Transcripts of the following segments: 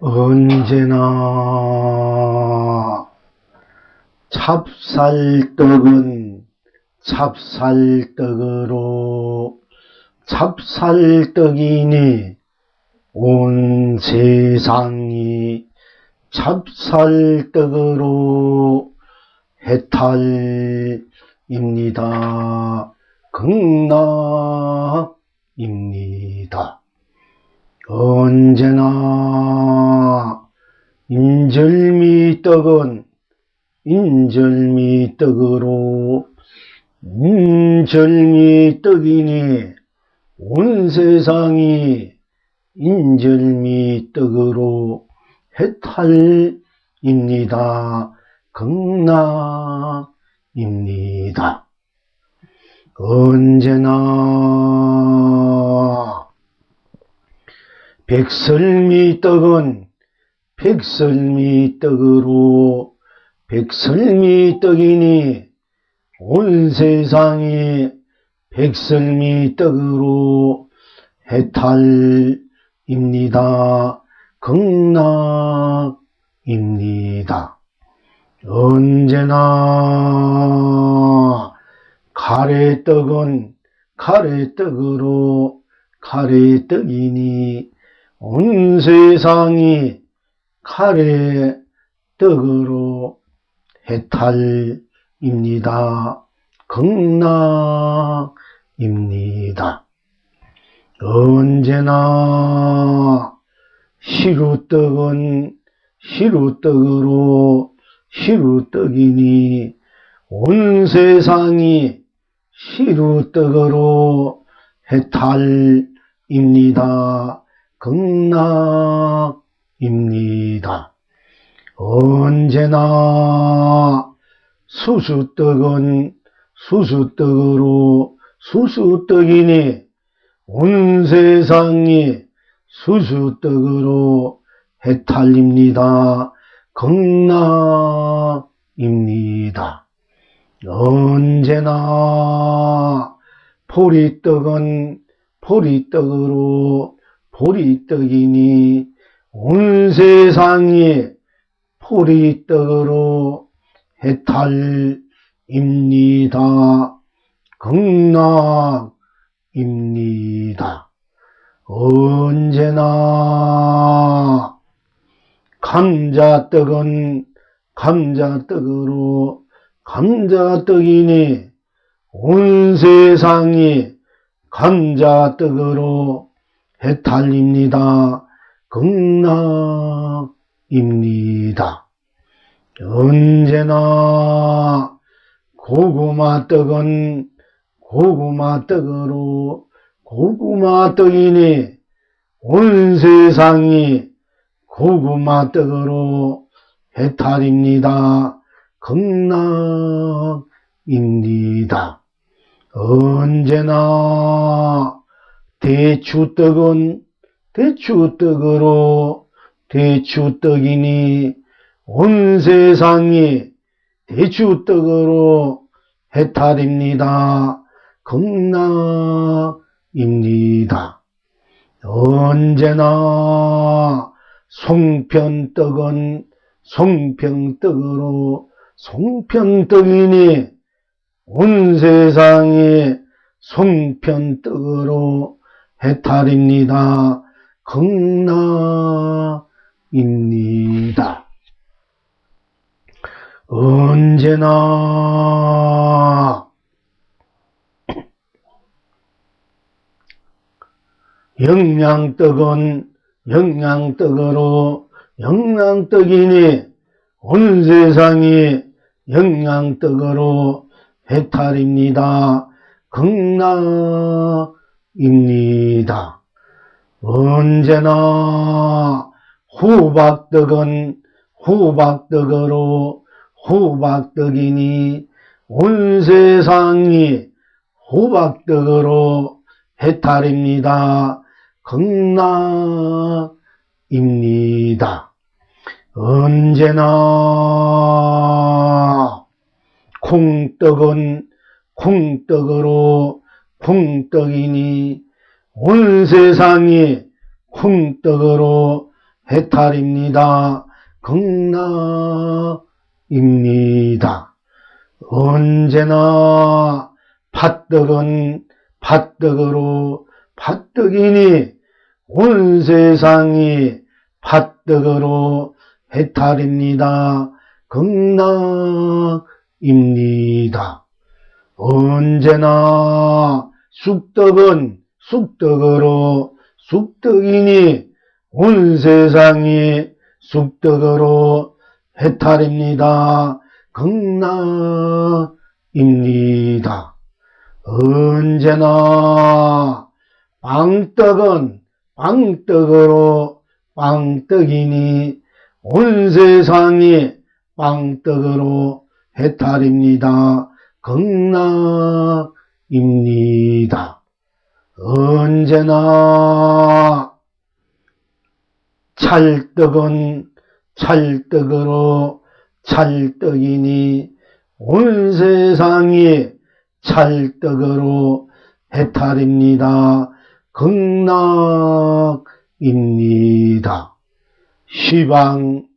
언제나 찹쌀떡은 찹쌀떡으로 찹쌀떡이니 온 세상이 찹쌀떡으로 해탈입니다. 극락입니다. 언제나 인절미떡은 인절미떡으로 인절미떡이니 온 세상이 인절미떡으로 해탈입니다. 극락입니다. 언제나 백설미떡은 백설미떡으로 백설미떡이니 온 세상이 백설미떡으로 해탈입니다. 극락입니다. 언제나 가래떡은 가래떡으로 가래떡이니 온 세상이 가래떡으로 해탈입니다. 극락입니다. 언제나 시루떡은 시루떡으로 시루떡이니 온 세상이 시루떡으로 해탈입니다. 극락입니다. 언제나 수수떡은 수수떡으로 수수떡이니 온 세상이 수수떡으로 해탈입니다. 극락입니다. 언제나 보리떡은 보리떡으로 보리떡이니 온 세상이 보리떡으로 해탈입니다. 극락입니다. 언제나 감자떡은 감자떡으로 감자떡이니 온 세상이 감자떡으로 해탈입니다. 극락입니다. 언제나 고구마떡은 고구마떡으로 고구마떡이니 온 세상이 고구마떡으로 해탈입니다. 극락입니다. 언제나 대추떡은 대추떡으로 대추떡이니 온 세상이 대추떡으로 해탈입니다. 극락입니다. 언제나 송편떡은 송편떡으로 송편떡이니 온 세상이 송편떡으로 해탈입니다. 극락입니다. 언제나 영양떡은 영양떡으로 영양떡이니 온 세상이 영양떡으로 해탈입니다. 극락입니다. 언제나 호박떡은 호박떡으로 호박떡이니 온 세상이 호박떡으로 해탈입니다. 극락입니다. 언제나 콩떡은 콩떡으로 콩떡이니 온 세상이 콩떡으로 해탈입니다. 극락입니다. 언제나 팥떡은 팥떡으로 팥떡이니 온 세상이 팥떡으로 해탈입니다. 극락입니다. 언제나 쑥떡은 쑥떡으로 쑥떡이니 온 세상이 쑥떡으로 해탈입니다. 극락입니다. 언제나 빵떡은 빵떡으로 빵떡이니 온 세상이 빵떡으로 해탈입니다. 극락입니다. 언제나 찰떡은 찰떡으로 찰떡이니 온 세상이 찰떡으로 해탈입니다. 극락입니다. 시방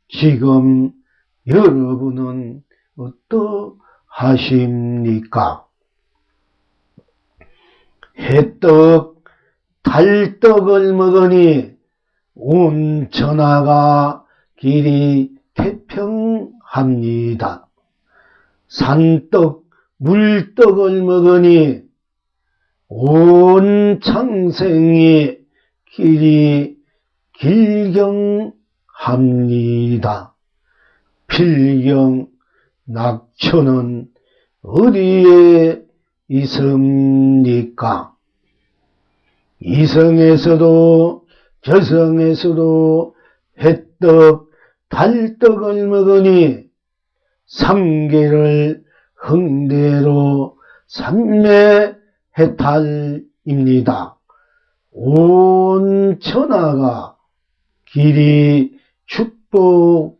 지금 여러분은 어떠하십니까? 해떡 달떡을 먹으니 온 천하가 길이 태평합니다. 산떡 물떡을 먹으니 온 창생이 길이 길경합니다. 필경 낙천은 어디에 있습니까? 이성에서도 저성에서도 해떡 달떡을 먹으니 삼계를 흥대로 삼매해탈입니다. 온 천하가 길이 축복입니다.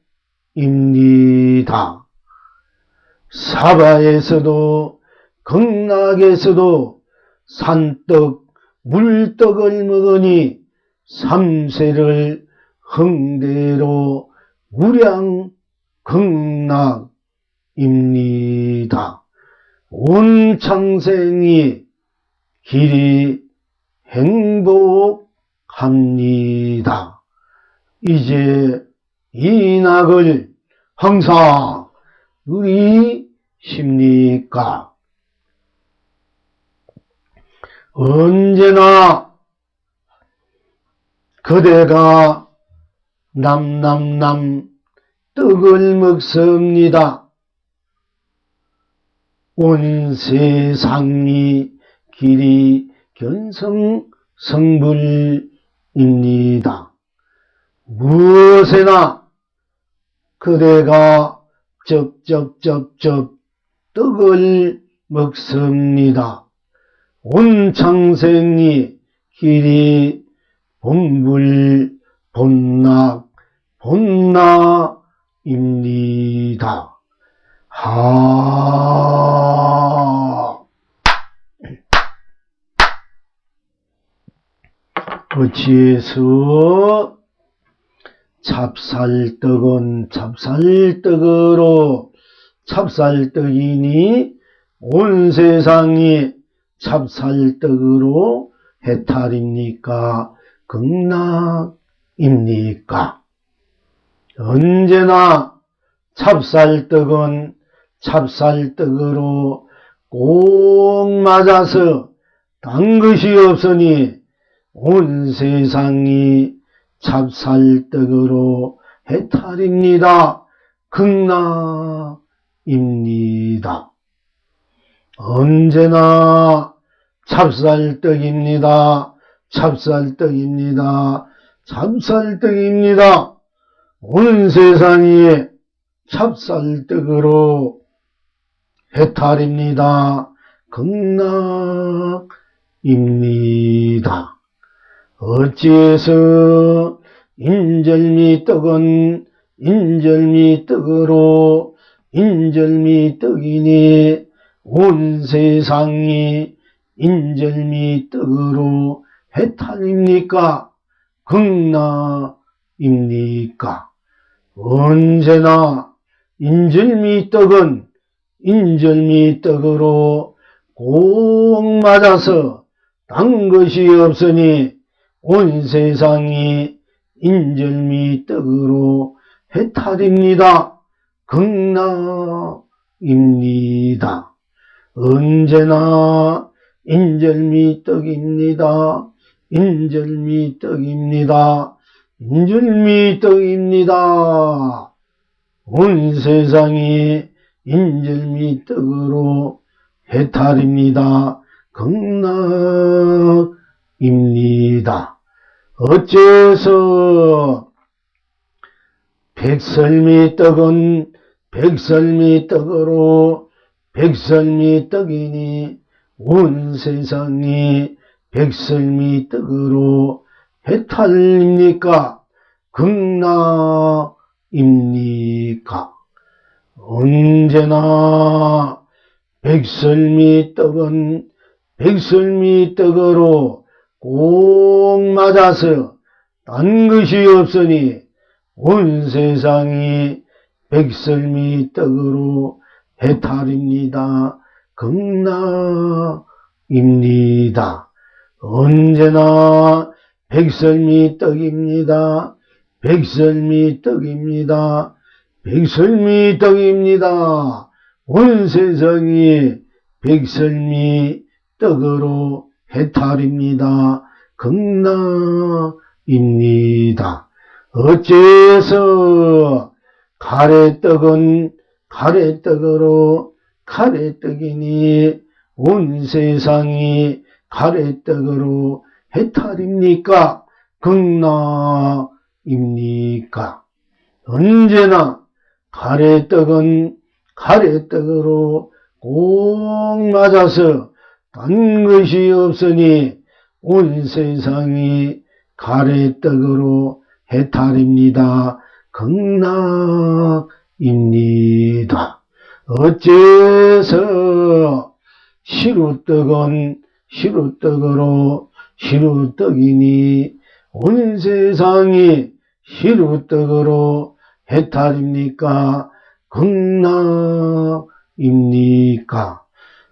사바에서도 극락에서도 산떡 물떡을 먹으니 삼세를 흥대로 무량극락입니다. 온 창생이 길이 행복합니다. 이제 이 낙을 항상 누리십니까? 언제나 그대가 남남남 떡을 먹습니다. 온 세상이 길이 견성성불입니다. 무엇에나 그대가 쩝쩝쩝쩝 떡을 먹습니다. 온 창생이 길이 본불 본낙 본나입니다. 어찌해서 찹쌀떡은 찹쌀떡으로 찹쌀떡이니 온 세상이 찹쌀떡으로 해탈입니까? 극락입니까? 언제나 찹쌀떡은 찹쌀떡으로 꼭 맞아서 단 것이 없으니 온 세상이 찹쌀떡으로 해탈입니다. 극락입니다. 언제나 찹쌀떡입니다. 찹쌀떡입니다. 찹쌀떡입니다. 온 세상이 찹쌀떡으로 해탈입니다. 극락입니다. 어찌해서 인절미떡은 인절미떡으로 인절미떡이니 온 세상이 인절미떡으로 해탈입니까? 극락입니다. 입니까? 언제나 인절미떡은 인절미떡으로 꼭 맞아서 딴 것이 없으니 온 세상이 인절미떡으로 해탈입니다. 극락입니다. 언제나 인절미떡입니다. 인절미떡입니다. 인절미떡입니다. 온 세상이 인절미떡으로 해탈입니다. 극락입니다. 어째서 백설미떡은 백설미떡으로 백설미떡이니 온 세상이 백설미떡으로 해탈입니까? 극락입니까? 언제나 백설미떡은 백설미떡으로 꼭 맞아서 딴 것이 없으니 온 세상이 백설미떡으로 해탈입니다. 극락입니다. 언제나 백설미떡입니다. 백설미떡입니다. 백설미떡입니다. 온 세상이 백설미떡으로 해탈입니다. 극락입니다. 어째서 가래떡은 가래떡으로 가래떡이니 온 세상이 가래떡으로 해탈입니까? 극락입니까? 언제나 가래떡은 가래떡으로 꼭 맞아서 딴 것이 없으니 온 세상이 가래떡으로 해탈입니다. 극락입니다. 어째서 시루떡은 시루떡으로 시루떡이니 온 세상이 시루떡으로 해탈입니까? 극락입니까?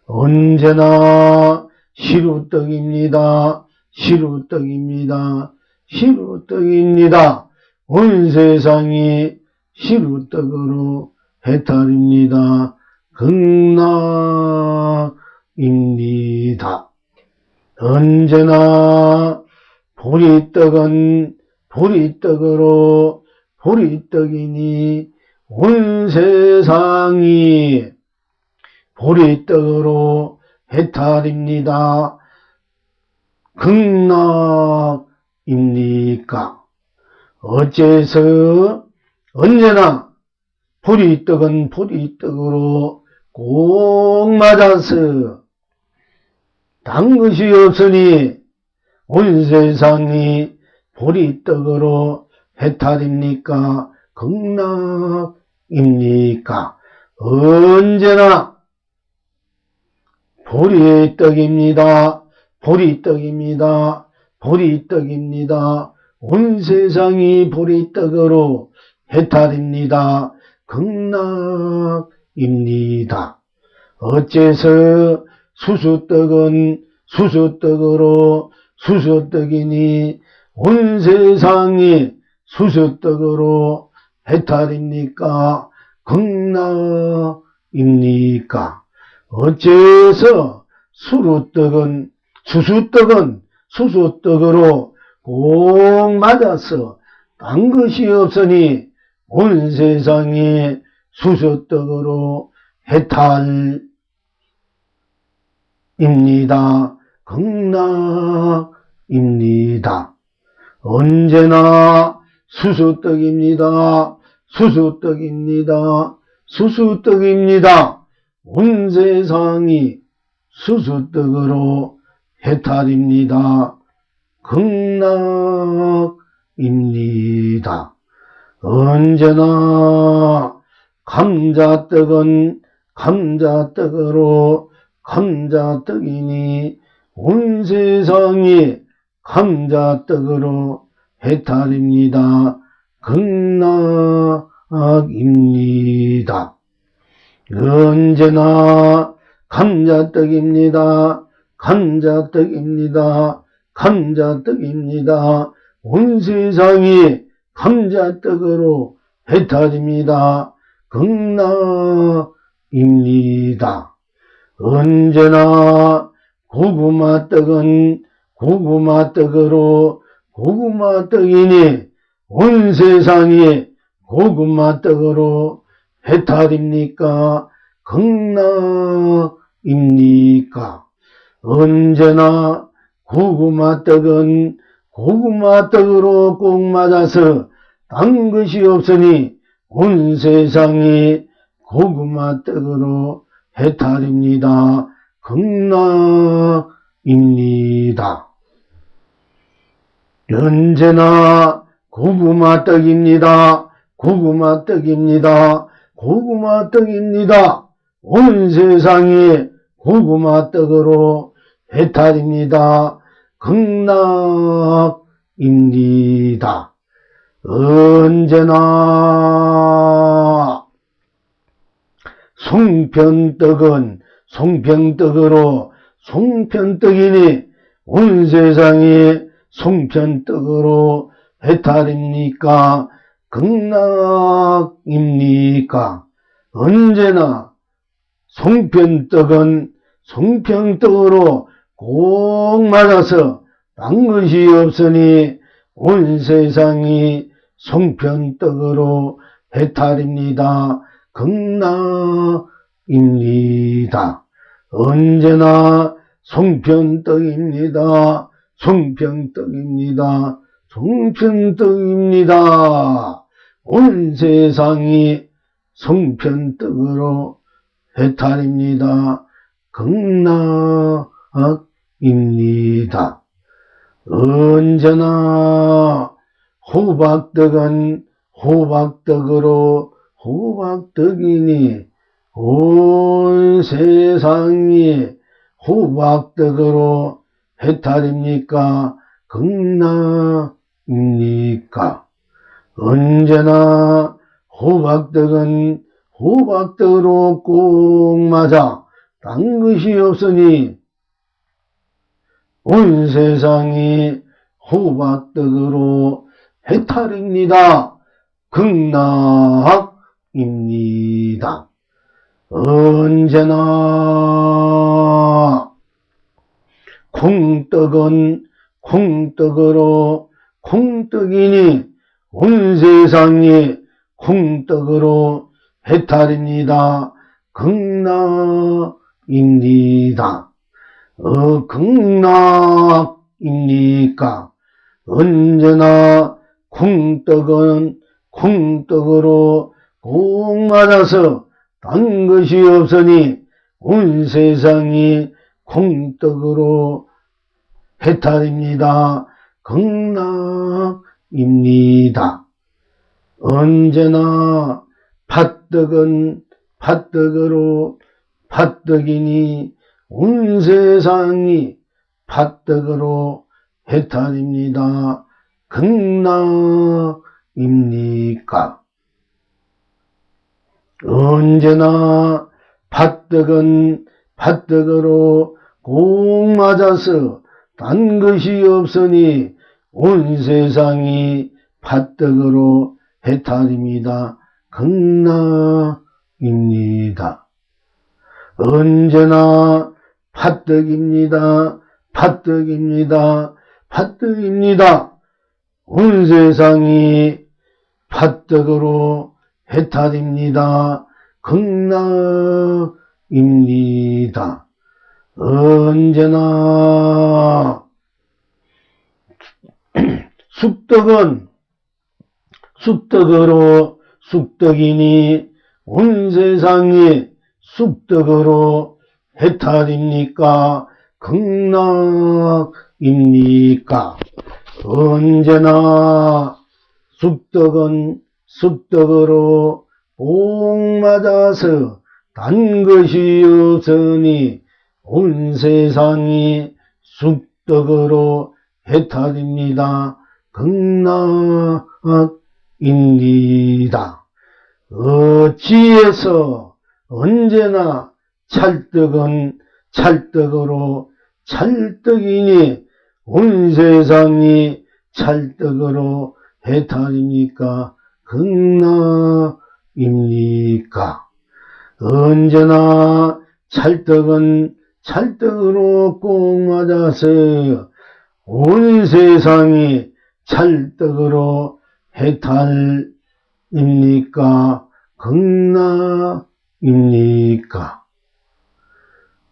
언제나 시루떡입니다. 시루떡입니다. 시루떡입니다. 온 세상이 시루떡으로 해탈입니다. 극락입니다. 언제나 보리떡은 보리떡으로 보리떡이니 온 세상이 보리떡으로 해탈입니다. 극락입니까? 어째서 언제나 보리떡은 보리떡으로 꼭 맞아서 단 것이 없으니 온 세상이 보리떡으로 해탈입니까? 극락입니까? 언제나 보리떡입니다. 보리떡입니다. 보리떡입니다. 온 세상이 보리떡으로 해탈입니다. 극락입니다. 어째서 수수떡은 수수떡으로 수수떡이니 온 세상이 수수떡으로 해탈입니까? 극락입니까? 어째서 수루떡은 수수떡은 수수떡으로 꼭 맞아서 딴 것이 없으니 온 세상이 수수떡으로 해탈입니다. 극락입니다. 언제나 수수떡입니다. 수수떡입니다. 수수떡입니다. 온 세상이 수수떡으로 해탈입니다. 극락입니다. 언제나 감자떡은 감자떡으로 감자떡이니 온 세상이 감자떡으로 해탈입니다. 극락입니다. 언제나 감자떡입니다. 감자떡입니다. 감자떡입니다. 온 세상이 감자떡으로 해탈입니다. 극락입니다. 언제나 고구마떡은 고구마떡으로 고구마떡이니 온 세상이 고구마떡으로 해탈입니까? 극락입니까? 언제나 고구마떡은 고구마떡으로 꼭 맞아서 딴 것이 없으니 온 세상이 고구마떡으로 해탈입니다. 극락입니다. 언제나 고구마떡입니다. 고구마떡입니다. 고구마떡입니다. 온 세상이 고구마떡으로 해탈입니다. 극락입니다. 언제나 송편떡은 송편떡으로 송편떡이니 온 세상이 송편떡으로 해탈입니까? 극락입니까? 언제나 송편떡은 송편떡으로 꼭 맞아서 딴 것이 없으니 온 세상이 송편떡으로 해탈입니다. 극락입니다. 언제나 송편떡입니다. 송편떡입니다. 송편떡입니다. 온 세상이 송편떡으로 해탈입니다. 극락입니다. 언제나 호박떡은 호박떡으로 호박떡이니 온 세상이 호박떡으로 해탈입니까? 극락입니까? 언제나 호박떡은 호박떡으로 꼭 맞아 딴 것이 없으니 온 세상이 호박떡으로 해탈입니다. 극락입니다. 언제나 콩떡은 콩떡으로 콩떡이니 온 세상이 콩떡으로 해탈입니다. 극락입니다. 극락입니까? 언제나 콩떡은 콩떡으로 꼭 맞아서 딴 것이 없으니 온 세상이 콩떡으로 해탈입니다. 극락입니다. 언제나 팥떡은 팥떡으로 팥떡이니 온 세상이 팥떡으로 해탈입니다. 극락입니까? 언제나 팥떡은 팥떡으로 꼭 맞아서 딴 것이 없으니 온 세상이 팥떡으로 해탈입니다. 극락입니다. 언제나 팥떡입니다. 팥떡입니다. 팥떡입니다. 온 세상이 팥떡으로 해탈입니다. 극락입니다. 언제나 쑥떡은 쑥떡으로 쑥떡이니 온 세상이 쑥떡으로 해탈입니까? 극락입니까? 언제나 쑥떡은 쑥떡으로 꼭 맞아서 단 것이 없으니 온 세상이 쑥떡으로 해탈입니다. 극락입니다. 입니다. 어찌해서 언제나 찰떡은 찰떡으로 찰떡이니 온 세상이 찰떡으로 해탈입니까? 극락입니까? 언제나 찰떡은 찰떡으로 꼭 맞아서 온 세상이 찰떡으로 해탈입니까? 극락입니까?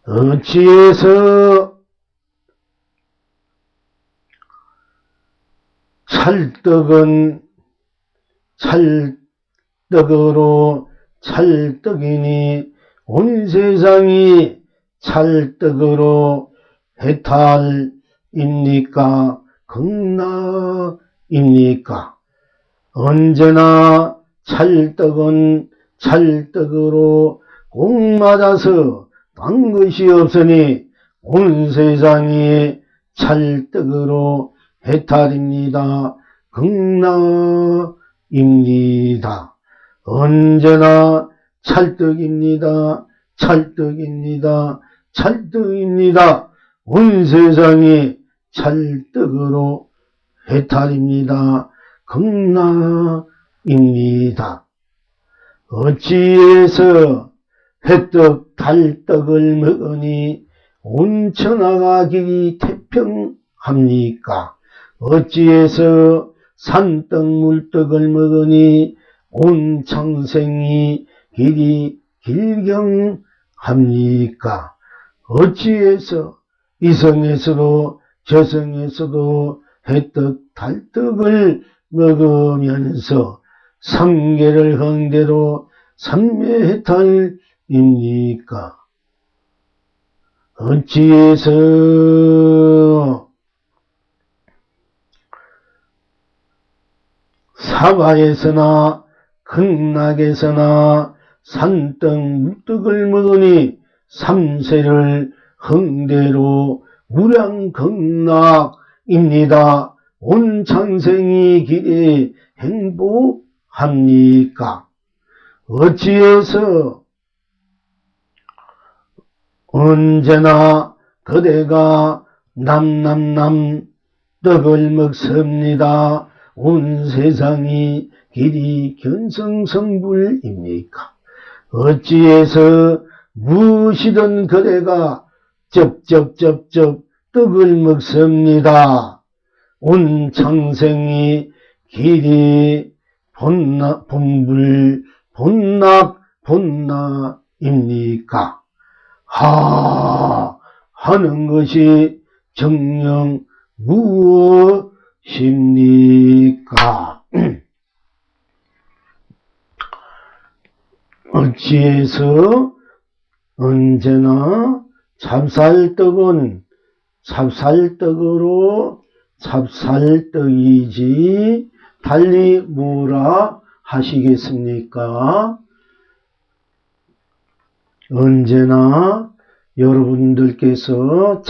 어찌해서 찰떡은 찰떡으로 찰떡이니 온 세상이 찰떡으로 해탈입니까? 극락입니까? 언제나 찰떡은 찰떡으로 꼭 맞아서 딴 것이 없으니 온 세상이 찰떡으로 해탈입니다. 극락입니다. 언제나 찰떡입니다. 찰떡입니다. 찰떡입니다. 온 세상이 찰떡으로 해탈입니다. 극락입니다. 어찌해서 회떡 달떡을 먹으니 온 천하가 길이 태평합니까? 어찌해서 산떡 물떡을 먹으니 온 창생이 길이 길경합니까? 어찌해서 이성에서도 저성에서도 회떡 달떡을 먹으면서 삼계를 흥대로 삼매해탈입니까? 어찌해서 사바에서나 극락에서나 산떡 물떡을 먹으니 삼세를 흥대로 무량극락입니다. 온 창생이 길에 행복합니까? 어찌해서 언제나 그대가 남남남 떡을 먹습니다. 온 세상이 길이 견성성불입니까? 어찌해서 무엇이든 그대가 쩝쩝쩝쩝 떡을 먹습니다. 온 창생이 길이 본불 본락입니까? 하는 것이 정녕 무엇입니까? 어찌해서 언제나 찹쌀떡은 찹쌀떡으로 찹쌀떡이지 달리 뭐라 하시겠습니까? 언제나 여러분들께서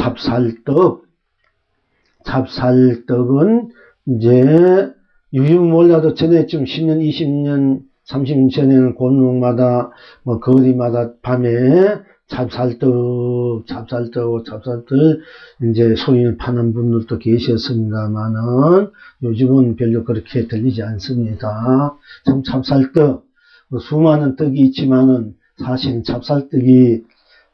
찹쌀떡은 이제 요즘 몰라도 전에쯤 10년, 20년, 30년 전에는 골목마다 뭐 거리마다 밤에 찹쌀떡 이제 소위 파는 분들도 계셨습니다만은 요즘은 별로 그렇게 들리지 않습니다. 참 찹쌀떡 수많은 떡이 있지만은 사실 찹쌀떡이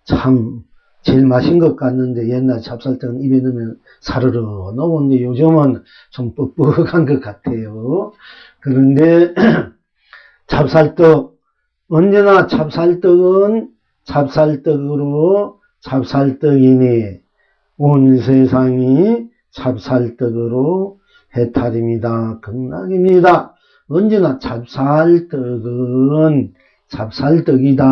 참 제일 맛인 것 같는데 옛날 찹쌀떡은 입에 넣으면 사르르 녹는데 요즘은 좀 뻑뻑한 것 같아요. 그런데 찹쌀떡 언제나 찹쌀떡은 찹쌀떡으로 찹쌀떡이니 온 세상이 찹쌀떡으로 해탈입니다. 극락입니다. 언제나 찹쌀떡은 찹쌀떡이다.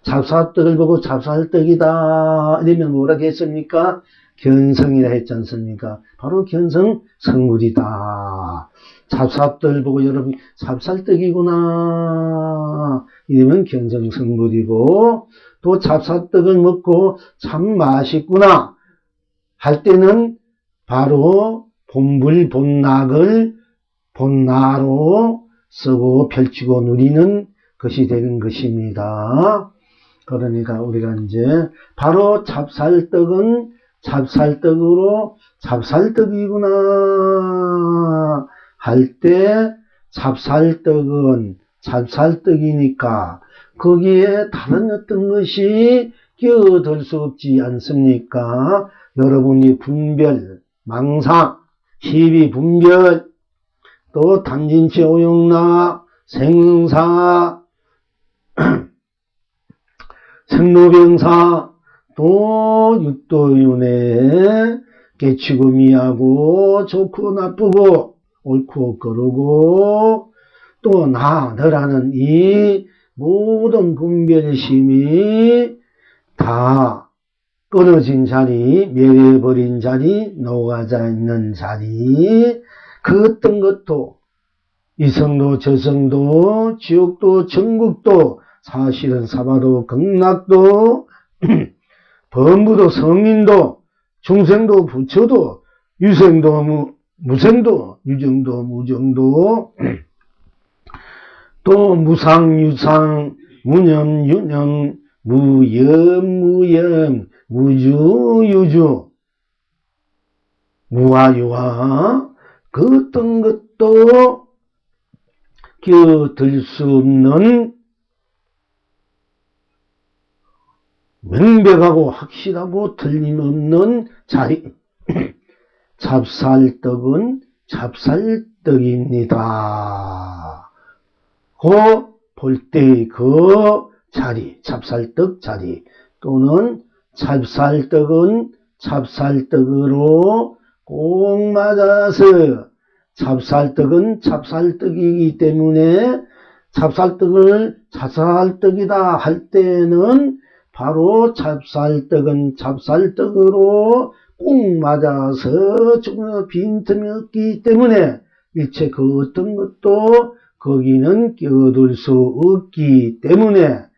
찹쌀떡을 보고 찹쌀떡이다 이러면 뭐라고 했습니까? 견성이라 했지 않습니까? 바로 견성성물이다. 찹쌀떡을 보고 여러분 찹쌀떡이구나 이러면 견성성물이고, 또 찹쌀떡을 먹고 참 맛있구나 할 때는 바로 본불 본락을 본나로 쓰고 펼치고 누리는 것이 되는 것입니다. 그러니까 우리가 이제 바로 찹쌀떡은 찹쌀떡으로 찹쌀떡이구나 할 때 찹쌀떡은 찹쌀떡이니까 거기에 다른 어떤 것이 끼어들 수 없지 않습니까? 여러분이 분별, 망상, 시비 분별, 또 단진치 오용나, 생사, 생로병사, 또 육도윤회, 깨치고 미하고 좋고 나쁘고 옳고 그르고 또 너라는 이 모든 분별심이 다 끊어진 자리, 멸해버린 자리, 녹아져 있는 자리, 그 어떤 것도 이성도 저성도 지옥도 천국도 사실은 사바도 극락도 범부도 성인도 중생도 부처도 유생도 무생도 유정도 무정도 또 무상 유상 무념 유념 무염 무염 무주 유주 무아 유아 그 어떤 것도 끼어들 수 없는 명백하고 확실하고 틀림없는 자리 찹쌀떡은 찹쌀떡입니다. 그 볼 때 그 자리 찹쌀떡 자리 또는 찹쌀떡은 찹쌀떡으로 꼭 맞아서 찹쌀떡은 찹쌀떡이기 때문에 찹쌀떡이다 할 때는 바로 찹쌀떡은 찹쌀떡으로 꼭 맞아서 조금 빈틈이 없기 때문에 일체 그 어떤 것도 거기는 끼어들 수 없기 때문에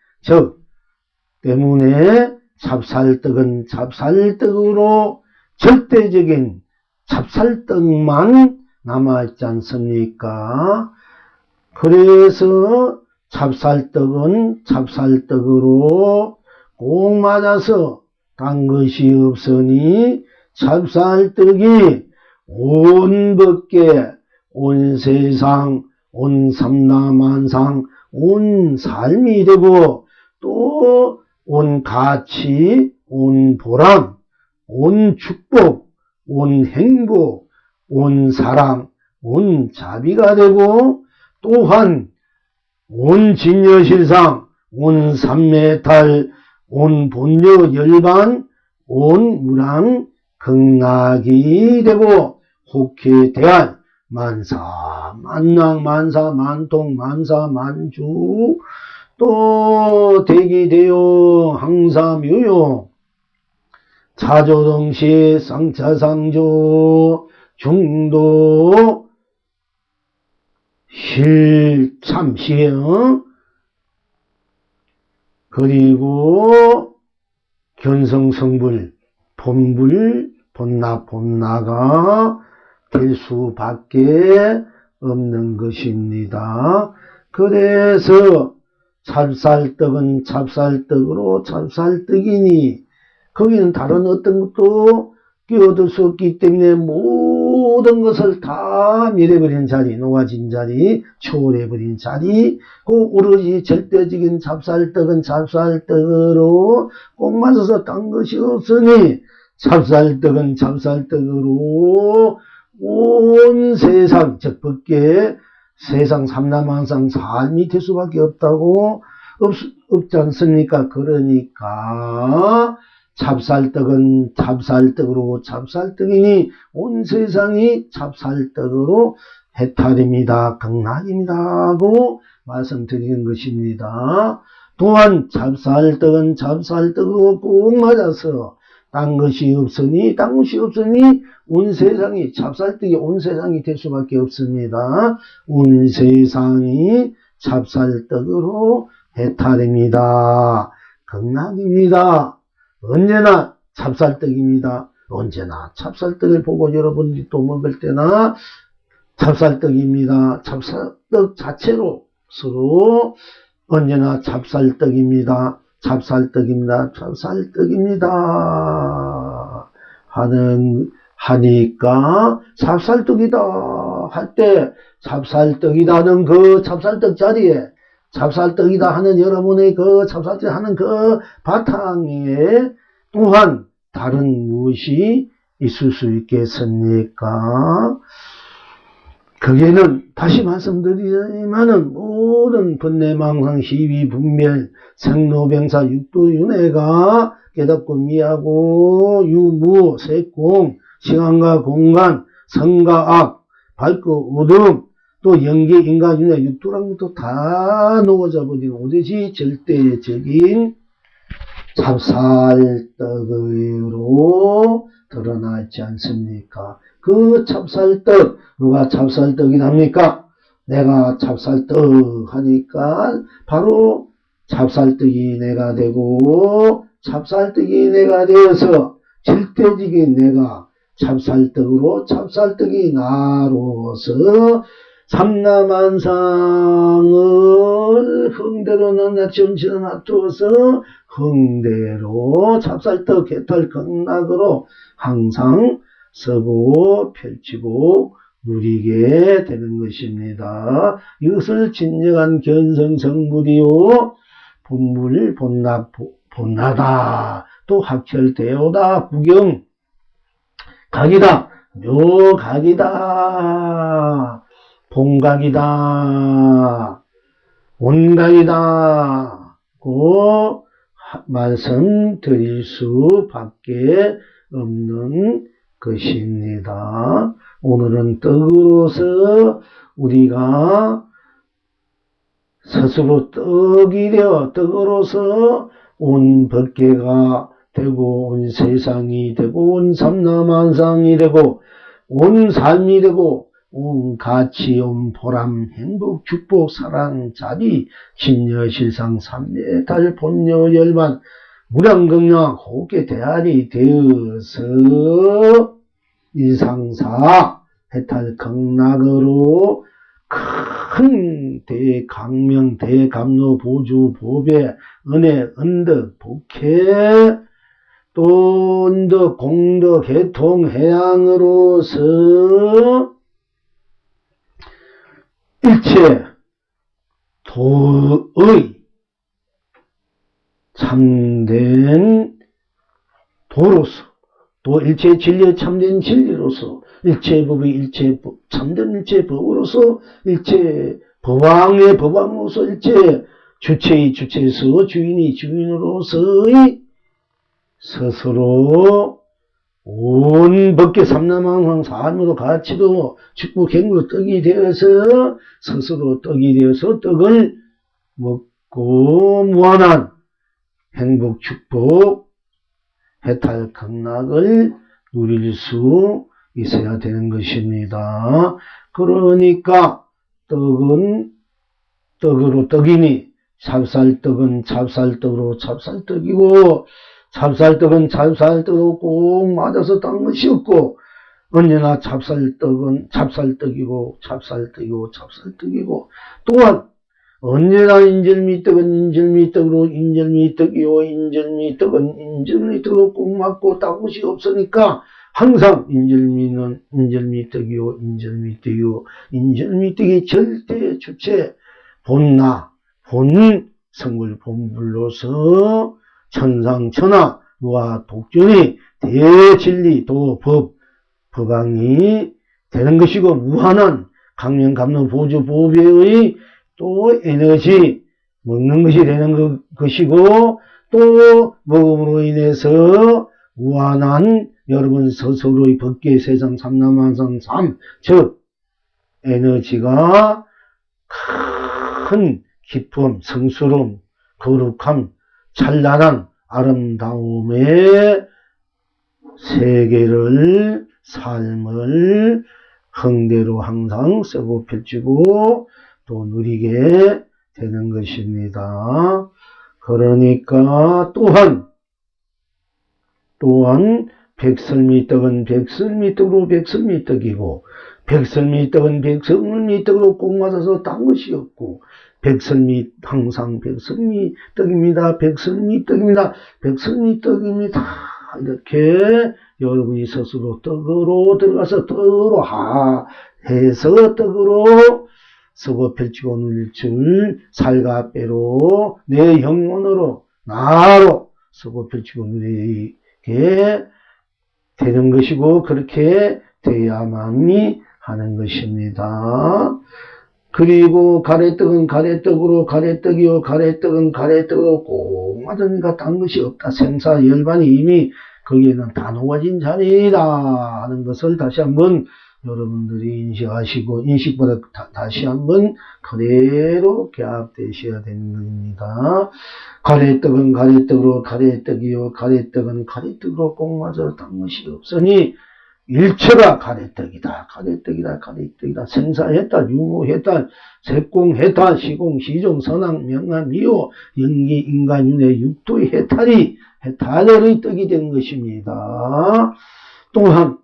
때문에 찹쌀떡은 찹쌀떡으로 절대적인 찹쌀떡만 남아있지 않습니까? 그래서 찹쌀떡은 찹쌀떡으로 꼭 맞아서 딴 것이 없으니 찹쌀떡이 온 법계, 온 세상, 온 삼라만상, 온 삶이 되고 또 온 가치, 온 보람, 온 축복, 온 행복, 온 사랑, 온 자비가 되고 또한 온 진여실상, 온 삼매탈, 온 본여 열반, 온 무랑 극락이 되고 혹해 대한 만사 만랑 만사 만통 만사 만주 또 대기대요 항사묘요 자조동시 쌍차상조 중도 실참시행 그리고 견성성불 본불 본나 본나가 될 수밖에 없는 것입니다. 그래서 찹쌀떡은 찹쌀떡으로 찹쌀떡이니 거기는 다른 어떤 것도 끼어들 수 없기 때문에 모든 것을 다 밀어버린 자리, 녹아진 자리, 초월해버린 자리, 그 오로지 절대적인 찹쌀떡은 찹쌀떡으로 꼭 맞아서 딴 것이 없으니 찹쌀떡은 찹쌀떡으로 온 세상, 즉 법계 세상 삼라만상 삶이 될 수밖에 없다고 없지 않습니까? 그러니까 찹쌀떡은 찹쌀떡으로 찹쌀떡이니 온 세상이 찹쌀떡으로 해탈입니다. 극락입니다. 하고 말씀드리는 것입니다. 또한 찹쌀떡은 찹쌀떡으로 꼭 맞아서 딴 것이 없으니 온 세상이 찹쌀떡이 온 세상이 될 수밖에 없습니다. 온 세상이 찹쌀떡으로 해탈입니다. 극락입니다. 언제나 찹쌀떡입니다. 언제나 찹쌀떡을 보고 여러분들이 또 먹을 때나 찹쌀떡입니다. 찹쌀떡 자체로 서로 언제나 찹쌀떡입니다. 찹쌀떡입니다. 찹쌀떡입니다. 하니까 찹쌀떡이다 할 때 찹쌀떡이다는 그 찹쌀떡 자리에 찹쌀떡이다 하는 여러분의 그 찹쌀떡 하는 그 바탕에 또한 다른 무엇이 있을 수 있겠습니까? 거기에는 다시 말씀드리지만은 모든 번뇌망상 시비 분별 생로병사 육도윤회가 깨닫고 미하고 유무 색공 시간과 공간 선과 악 밝고 어둠 또 영계 인간윤회 육도라는 것도 다 녹아져 버린 오롯이 절대적인 찹쌀떡으로 드러나 있지 않습니까? 그 찹쌀떡, 누가 찹쌀떡이랍니까? 내가 찹쌀떡 하니까 바로 찹쌀떡이 내가 되고 찹쌀떡이 내가 되어서 절대적인 내가 찹쌀떡으로 찹쌀떡이 나로서 삼라만상을 흥대로 낱낱이 놔두어서 흥대로 찹쌀떡 개탈 극락으로 항상 서고 펼치고 누리게 되는 것입니다. 이것을 진정한 견성성불이요 본물 본납 본나다 또 학철대오다 구경 각이다 묘각이다 본각이다 온각이다 고 말씀드릴 수밖에 없는 것입니다. 오늘은 떡으로서 우리가 스스로 떡으로서 온 법계가 되고 온 세상이 되고 온 삼라만상이 되고 온 삶이 되고 온 가치 온 보람 행복 축복 사랑 자비 신여실상 삼매달 본여 열반 무량극량 호계 대안이 되어서 일상사 해탈 극락으로 큰 대강명 대감로 보주 보배 은혜 은덕 복회 또 은덕 공덕 해통 해양으로서 일체 도의 참된 도로서 또 일체 진리의 참된 진리로서 일체 법의 일체 법, 참된 일체 법으로서 일체 법왕의 법왕으로서 일체 주체의 주체에서 주인이 주인으로서의 스스로 온 법계 삼라만상 삶으로 가치도 축복 행으로 떡이 되어서 스스로 떡이 되어서 떡을 먹고 무한한 행복 축복 해탈 극락을 누릴 수 있어야 되는 것입니다. 그러니까 떡은 떡으로 떡이니 찹쌀떡은 찹쌀떡으로 찹쌀떡이고 찹쌀떡은 찹쌀떡으로 꼭 맞아서 딴 것이 없고 언제나 찹쌀떡은 찹쌀떡이고 찹쌀떡이고 찹쌀떡이고 또한 언제나 인절미떡은 인절미떡으로 인절미떡이요 인절미떡은 인절미떡으로 꼭 맞고 딴 것이 없으니까 항상 인절미는 인절미떡이요 인절미떡이요 인절미떡이 절대 주체 본나 본 성불 본불로서 천상천하 무아 독존이 대진리 도법 법왕이 되는 것이고 무한한 강명 감론 보조 보배의 또 에너지 먹는 것이 되는 것이고 또 먹음으로 인해서 무한한 여러분 스스로의 법계 세상 삼라만상 삶 즉 에너지가 큰 기쁨 성스러움 거룩함 찬란한 아름다움의 세계를 삶을 흥대로 항상 쓰고 펼치고 또 누리게 되는 것입니다. 그러니까 또한 백설미떡은 백설미떡으로 백설미떡이고, 백설미떡은 백설미떡으로 꼭 맞아서 딴 것이 없고, 항상 백설미떡입니다. 백설미떡입니다. 백설미떡입니다. 이렇게 여러분이 스스로 떡으로 들어가서 떡으로 해서 떡으로 서고 펼치고 누릴 줄 살과 빼로 내 영혼으로 나로 서고 펼치고 누리게 되는 것이고, 그렇게 돼야만이 하는 것입니다. 그리고 가래떡은 가래떡으로 가래떡이요, 가래떡은 가래떡으로 꼭 맞으니까 딴 것이 없다. 생사 열반이 이미 거기에는 다 녹아진 자리다 하는 것을 다시 한번 여러분들이 인식하시고, 인식보다 다시 한번 그대로 개합되셔야 되는 겁니다. 가래떡은 가래떡으로 가래떡이요, 가래떡은 가래떡으로 꼭 맞아 딴 것이 없으니 일체가 가래떡이다, 가래떡이다, 가래떡이다. 생사해탈, 유무해탈, 색공해탈, 시공, 시종, 선왕, 명암, 미호, 영기, 인간, 윤회, 육도의 해탈의 떡이 된 것입니다. 또한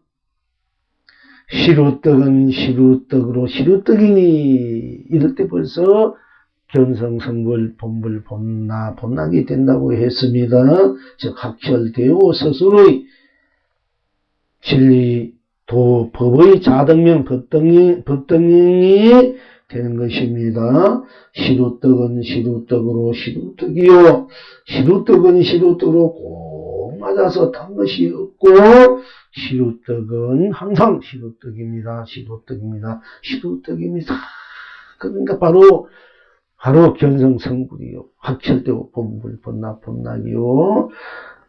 시루떡은 시루떡으로 시루떡이니 이럴 때 벌써 견성성불, 본불, 본락이 된다고 했습니다. 즉 학철대오 스스로의 진리, 법의 자등명, 법등명이 되는 것입니다. 시루떡은 시루떡으로 시루떡이요, 시루떡은 시루떡으로 꼭 맞아서 딴 것이 없고, 시루떡은 항상 시루떡입니다. 시루떡입니다. 시루떡입니다. 그러니까 바로 견성성불이요, 학철대오 본불, 본락이요.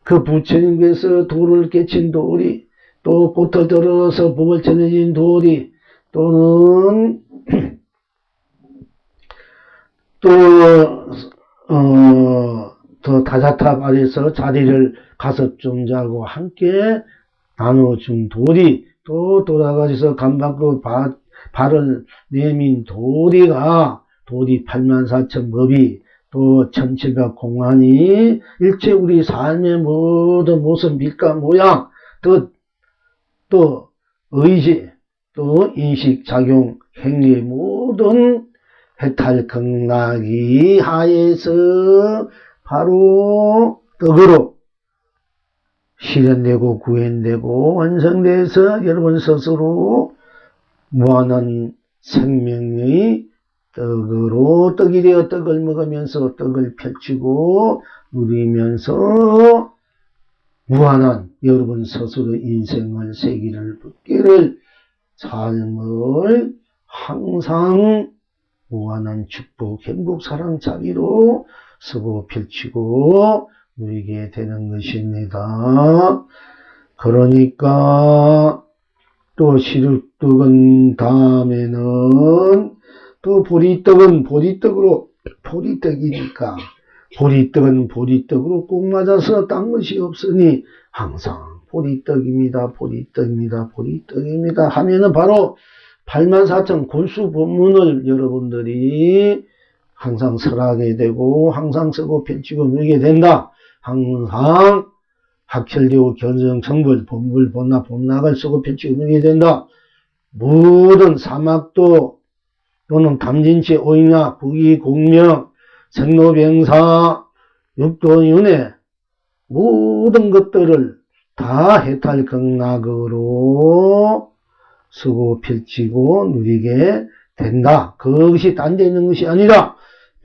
그 부처님께서 도를 깨친 도리, 또 꽃을 들어서 법을 전해진 도리, 또는 더 다자탑 아래서 자리를 가섭종자하고 함께 나눠준 도리, 또 돌아가셔서 간 밖으로 발을 내민 도리가, 도리 84,000법이 또 1700공안이 일체 우리 삶의 모든 모습, 빛과 모양, 또 의지, 또 인식, 작용, 행위의 모든 해탈 극락이 하에서 바로 떡으로 실현되고 구현되고 완성돼서 여러분 스스로 무한한 생명의 떡으로 떡이 되어 떡을 먹으면서 떡을 펼치고 누리면서 무한한 여러분 스스로 인생을 세기를 붙기를, 삶을 항상 무한한 축복, 행복, 사랑, 자비로 쓰고 펼치고 누리게 되는 것입니다. 그러니까 또 시루떡은 다음에는 또 보리떡은 보리떡으로, 보리떡이니까 보리떡은 보리떡으로 꼭 맞아서 딴 것이 없으니 항상 보리떡입니다. 보리떡입니다. 보리떡입니다 하면은 바로 84,000 골수 법문을 여러분들이 항상 설하게 되고 항상 쓰고 펼치고 누리게 된다. 항상 학철되고 견성성불, 본불, 본락을 쓰고 펼치고 누리게 된다. 모든 사막도 또는 담진치, 오잉야, 부기, 공명, 생로병사, 육도윤회 모든 것들을 다 해탈 극락으로 쓰고 펼치고 누리게 된다. 그것이 딴 데 있는 것이 아니라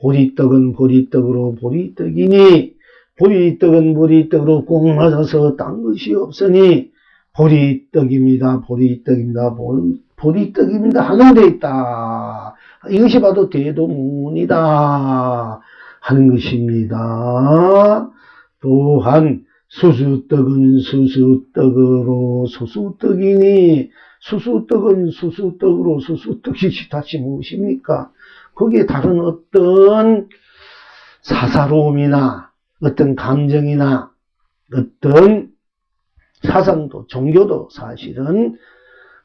보리떡은 보리떡으로 보리떡이니, 보리떡은 보리떡으로 꼭 맞아서 딴 것이 없으니 보리떡입니다. 보리떡입니다. 보리떡입니다 하는 데 있다. 이것이 바로 대도문이다 하는 것입니다. 또한 수수떡은 수수떡으로 수수떡이니, 수수떡은 수수떡으로 수수떡이 다시 무엇입니까? 거기에 다른 어떤 사사로움이나 어떤 감정이나 어떤 사상도 종교도 사실은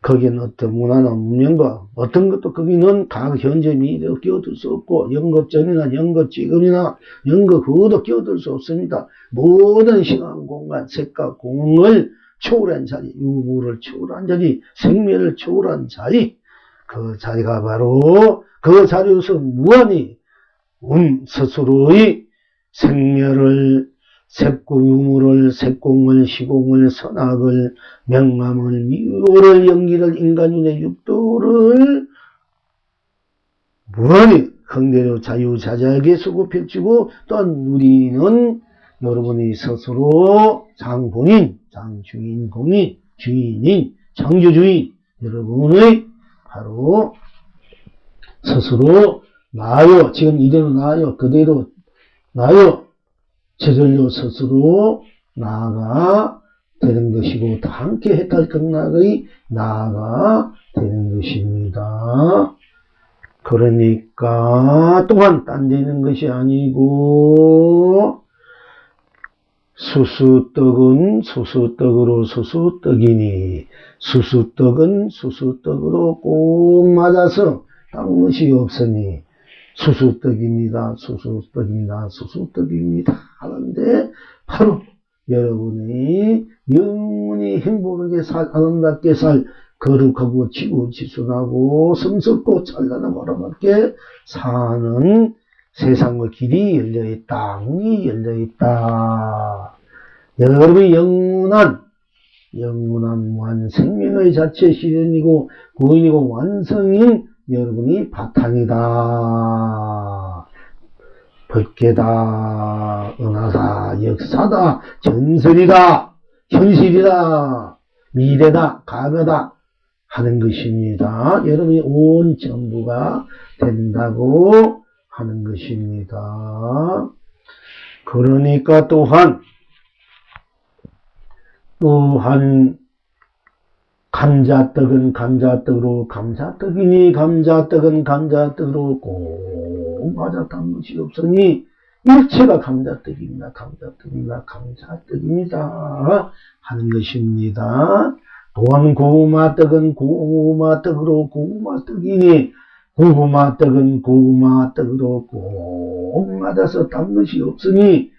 거기는 어떤 문화나 문명과 어떤 것도 거기는 각 현재 미래도 끼어들 수 없고, 연겁전이나 연겁지금이나 연겁 후도 끼어들 수 없습니다. 모든 시간, 공간, 색과 공을 초월한 자리, 유무를 초월한 자리, 생멸을 초월한 자리, 그 자리가 바로 그 자리에서 무한히 스스로의 생멸을, 색공, 유무를, 색공을, 시공을, 선악을, 명암을, 미호를, 연기를, 인간윤회, 육도를 무한히 흥대로 자유자재하게 쓰고 펼치고, 또한 우리는 여러분이 스스로 장본인, 장주인공인, 주인인, 창조주인, 여러분의 바로 스스로 나요, 지금 이대로 나요, 그대로 나요, 저절로 스스로 나아가 되는 것이고, 다 함께 해탈 극락의 나아가 되는 것입니다. 그러니까 또한 딴 데는 것이 아니고, 수수떡은 수수떡으로 수수떡이니 수수떡은 수수떡으로 꼭 맞아서 딴 것이 없으니 수수떡입니다. 수수떡입니다. 수수떡입니다. 하는데 바로 여러분이 영원히 행복하게 아름답게 거룩하고 지구지순하고 성스럽고 찬란한 아름답게 사는 세상의 길이 열려있다. 문이 열려있다. 여러분의 영원한 무한 생명의 자체 실현이고 구원이고 완성인 여러분이 바탕이다. 법계다. 은하다. 역사다. 전설이다. 현실이다. 미래다. 과거다. 하는 것입니다. 여러분이 온 전부가 된다고 하는 것입니다. 그러니까 또한 감자떡은 감자떡으로 감자떡이니 감자떡은 감자떡으로 꼭 맞았다는 것이 없으니 일체가 감자떡입니다. 감자떡입니다. 감자떡입니다. 하는 것입니다. 또한 고구마떡은 고구마떡으로 고구마떡이니 고구마떡은 고구마떡으로 꼭 맞아서 딴 것이 없으니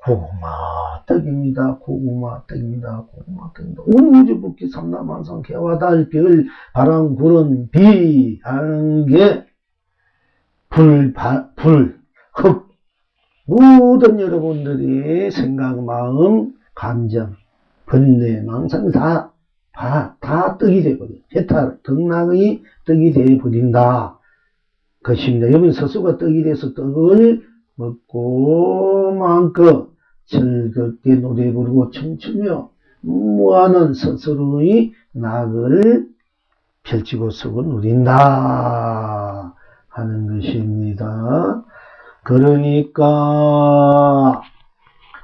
고구마떡입니다. 고구마떡입니다. 고구마떡입니다. 온 우주복귀 삼라만상 개와 달, 별, 바람, 구름, 비, 안개, 불, 흙, 모든 여러분들이 생각, 마음, 감정, 번뇌, 망상 다 떡이 되어버려. 해탈, 등락의 떡이 되어버린다. 것입니다. 여러분 스스로가 떡이 돼서 떡을 먹고 마음껏 즐겁게 노래 부르고 춤추며 무한한 스스로의 낙을 펼치고 쓰고 누린다 하는 것입니다. 그러니까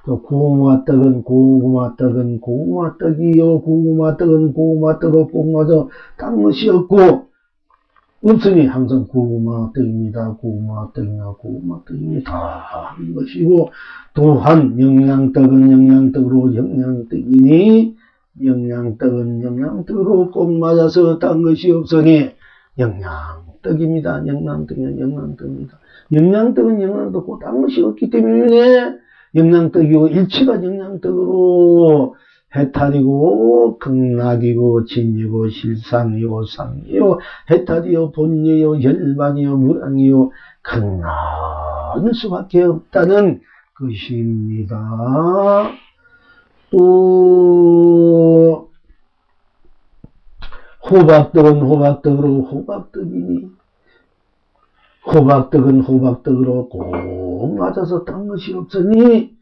고구마떡은 고구마떡은 고구마떡이요. 고구마떡은 고구마떡을 꼭 맞아 딴 것이 없으니 항상 고구마떡입니다. 고구마떡이나 고구마떡입니다 하는 것이고, 또한 영양떡은 영양떡으로 영양떡이니 영양떡은 영양떡으로 꼭 맞아서 딴 것이 없으니 영양떡입니다. 영양떡은 영양떡입니다. 영양떡은 영양떡 꼭 딴 것이 없기 때문에 영양떡이고 일체가 영양떡으로 해탈이고 극락이고 진리고 실상이고 상이요 해탈이요 본리요 열반이요 무량이요 극락일 수밖에 없다는 것입니다. 또 호박떡은 호박떡으로 호박떡이니 호박떡은 호박떡으로 꼭 맞아서 딴 것이 없으니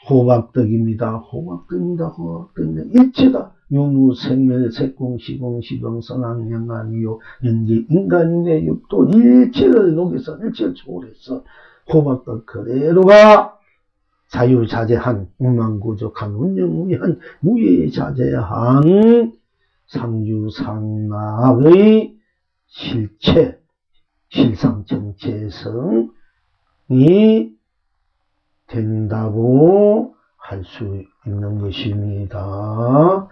호박떡입니다. 호박떡입니다. 호박떡입니다. 일체가 유무, 생멸, 색공, 시공, 시경, 선악, 영안이요, 연기, 인간의 육도, 일체를 녹여서, 일체를 초월해서, 호박떡 그대로가 자유자재한, 무망구족한, 운영무의한, 무예자재한, 상주상락의 실체, 실상정체성이 된다고 할 수 있는 것입니다.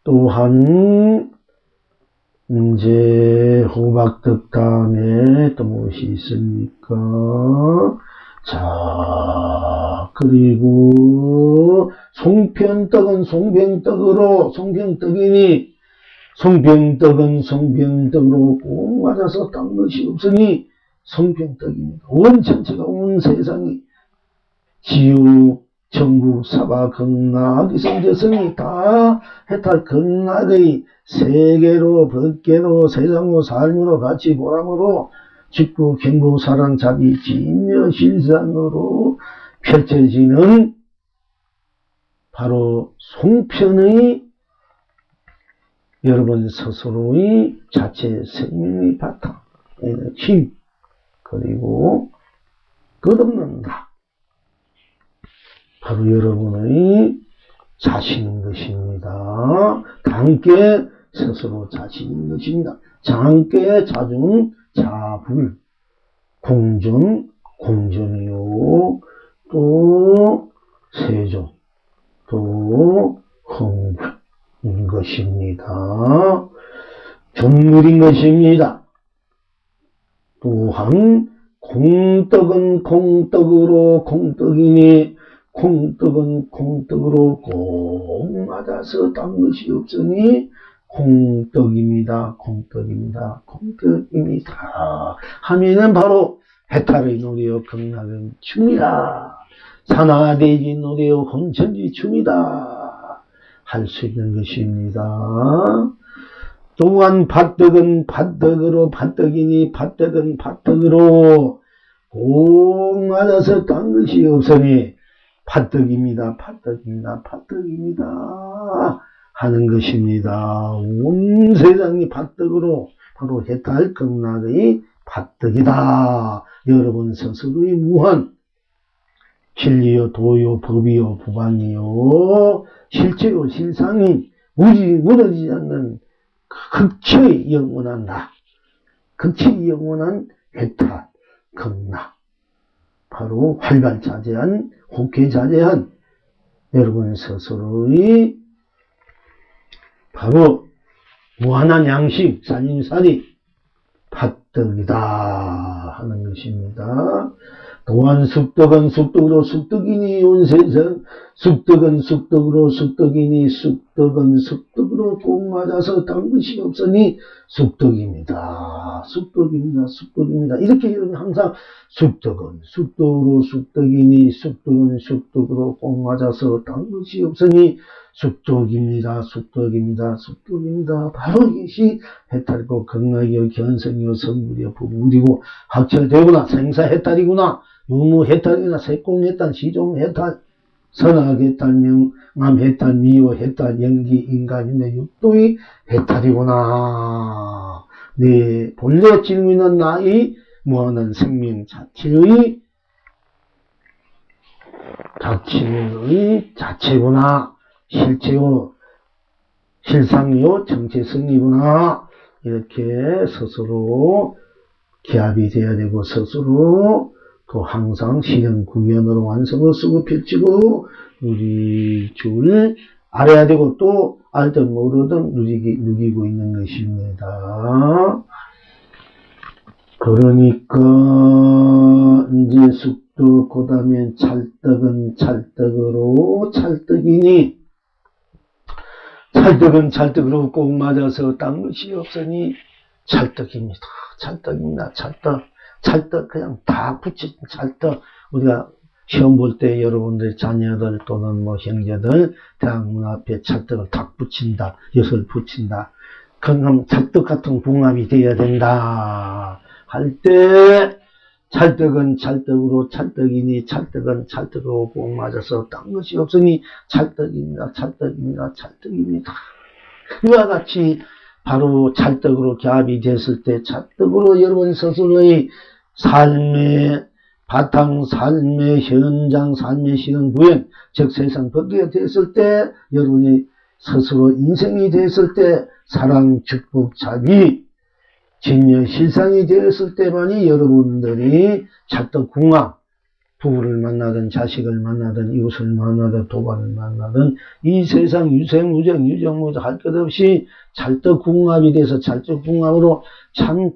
또한 이제 호박떡 다음에 또 무엇이 있습니까? 자, 그리고 송편떡은 송병떡으로, 송병떡이니 송병떡은 송병떡으로 꼭 맞아서 딴 것이 없으니 송병떡입니다. 온 전체가 온 세상이 지유, 전국, 사바, 극락, 이성재성이 다 해탈 극락의 세계로, 법계로, 세상으로, 삶으로, 같이 보람으로 직구, 경고, 사랑, 자비, 진여, 실상으로 펼쳐지는 바로 송편의 여러분 스스로의 자체 생명의 바탕, 힘, 그리고 끝없는 다. 바로 여러분의 자신인 것입니다. 함께 스스로 자신인 것입니다. 장께 자중, 자불, 공전, 공전이요. 또 세조, 또 흥불인 것입니다. 전물인 것입니다. 또한 공떡은 공떡으로 공떡이니 공떡은 공떡으로 꼭 맞아서 딴 것이 없으니 공떡입니다. 공떡입니다. 공떡입니다. 하면은 바로 해탈의 노래요 극락의 춤이다. 산하대지 노래요 혼천지 춤이다. 할 수 있는 것입니다. 또한 밭떡은 밭떡으로 밭떡이니 밭떡은 밭떡으로 꼭 맞아서 딴 것이 없으니 밭떡입니다. 밭떡입니다. 밭떡입니다. 하는 것입니다. 온 세상이 밭떡으로 바로 해탈 극락의 밭떡이다. 여러분 스스로의 무한 진리요 도요 법이요 부반이요 실체요 실상이 무너지지 않는 극치의 영원한 나, 극치의 영원한 해탈 극락, 바로 활발자재한 호쾌자재한 여러분 스스로의 바로 무한한 양식 살림살이 밭떡이다 하는 것입니다. 또한 쑥떡은 쑥떡으로 쑥떡이니 온 세상 쑥떡은 쑥떡으로 쑥떡이니 쑥떡은 쑥떡으로 꼭 맞아서 딴 것이 없으니 쑥떡입니다. 쑥떡입니다. 쑥떡입니다. 이렇게 여러분 항상 쑥떡은 쑥떡으로 쑥떡이니 쑥떡은 쑥떡으로 꼭 맞아서 딴 것이 없으니 쑥떡입니다. 쑥떡입니다. 쑥떡입니다. 바로 이것이 해탈이고 극락이요 견성이요 성불이요 부불이고 학철되구나 생사해탈이구나 유무해탈이나 색공해탈 시종해탈 선악해탈 영암해탈 미워해탈 연기 인간인의 육도의 해탈이구나. 네 본래 질문은 나의 무한한 생명 자체의 자체구나. 실체요 실상이요 정체성이구나. 이렇게 스스로 기합이 돼야 되고 스스로 또 항상 실현 구현으로 완성을 쓰고 펼치고 누릴 알아야 되고 또 알든 모르든 누리고 있는 것입니다. 그러니까 이제 쑥떡 그 다음에 찰떡은 찰떡으로 찰떡이니 찰떡은 찰떡으로 꼭 맞아서 딴 것이 없으니 찰떡입니다. 찰떡입니다. 찰떡 그냥 다 붙인 찰떡. 우리가 시험 볼 때 여러분들 자녀들 또는 뭐 형제들 대학 문 앞에 찰떡을 딱 붙인다. 엿을 붙인다. 그럼 찰떡 같은 궁합이 되어야 된다. 할 때 찰떡은 찰떡으로 찰떡이니 찰떡은 찰떡으로 꼭 맞아서 딴 것이 없으니 찰떡입니다. 찰떡입니다. 찰떡입니다. 이와 같이 바로 찰떡으로 겹이 됐을 때 찰떡으로 여러분 스스로의 삶의 바탕, 삶의 현장, 삶의 실현 구현, 즉 세상 법계가 됐을 때 여러분이 스스로 인생이 됐을 때 사랑, 축복, 자비, 진여, 실상이 되었을 때만이 여러분들이 찰떡 궁합, 부부를 만나든 자식을 만나든 이웃을 만나든 도반을 만나든 이 세상 유생무정 유정무정 할 것 없이 찰떡 궁합이 돼서 찰떡 궁합으로 참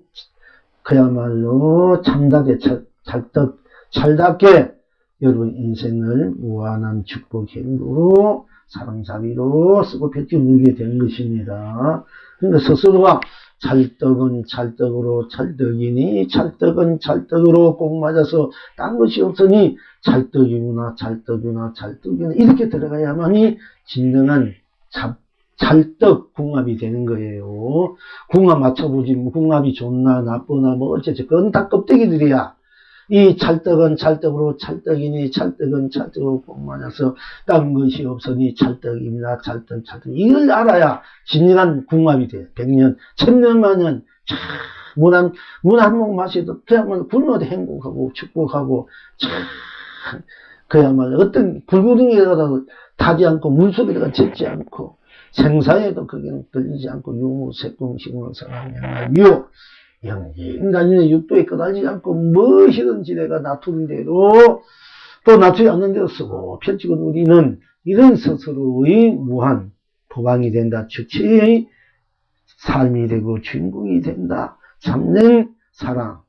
그야말로 참답게 찰떡 찰답게 여러분 인생을 무한한 축복 행복으로 사랑자비로 쓰고 펼쳐 누리게 된 것입니다. 그러니까 스스로가 찰떡은 찰떡으로 찰떡이니 찰떡은 찰떡으로 꼭 맞아서 딴 것이 없으니 찰떡이구나 찰떡이구나 찰떡이구나 이렇게 들어가야만이 진정한 찰떡 궁합이 되는 거예요. 궁합 맞춰보지 뭐 궁합이 좋나 나쁘나 뭐 어쩌지 그건 다 껍데기들이야. 이 찰떡은 찰떡으로 찰떡이니 찰떡은 찰떡으로 꼭 맞아서 딴 것이 없으니 찰떡입니다. 찰떡 이걸 알아야 진정한 궁합이 돼. 100년 1000년만년 물 한 모금 마셔도 그야말로 굶어도 행복하고 축복하고 그야말로 어떤 불구덩이에다가 타지 않고 물속에다가 젖지 않고 생사에도 그게 떨리지 않고 유무 색공식으로 사랑하며 인간의 육도에 끄달리지 않고 무엇이든지 내가 놔두는 대로 또 놔두지 않는 대로 쓰고 펼치고 누리는 이런 스스로의 무한 포방이 된다. 주체의 삶이 되고 주인공이 된다. 참된 사랑,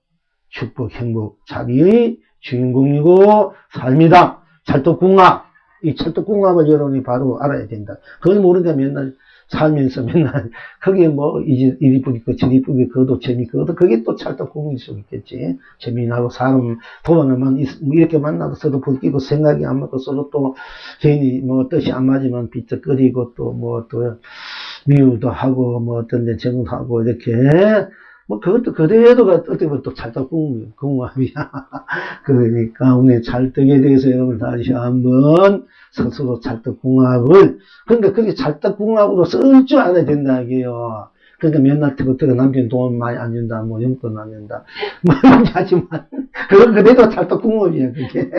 축복, 행복, 자비의 주인공이고 삶이다. 찰떡궁합. 이 찰떡궁합을 여러분이 바로 알아야 된다. 그걸 모르니까 맨날 살면서 맨날 거기에 뭐 이리 뿌리고 저리 뿌리고 그것도 재미 그것도 그게 또 찰떡궁일 수 있겠지. 재미나고 사람 도망을만 이렇게 만나도 서로 불끼고 생각이 안 맞고 서로 또 괜히 뭐 뜻이 안 맞으면 비쩍거리고 또 뭐 또 미우도 하고 뭐 어떤 데 정하고 이렇게 뭐 그것도 그래도 어떻게 보면 또 찰떡궁합이야. 그러니까 오늘 찰떡에 대해서 여러분 다시 한번 스스로 찰떡궁합을 그러니까 그게 찰떡궁합으로 쓸 줄 알아야 된다 이게요. 그러니까 맨날 트고트고 남편 돈 많이 안 준다 뭐 용돈 안 준다 뭐 이렇게 하지만 그건 그래도 찰떡궁합이야 그게.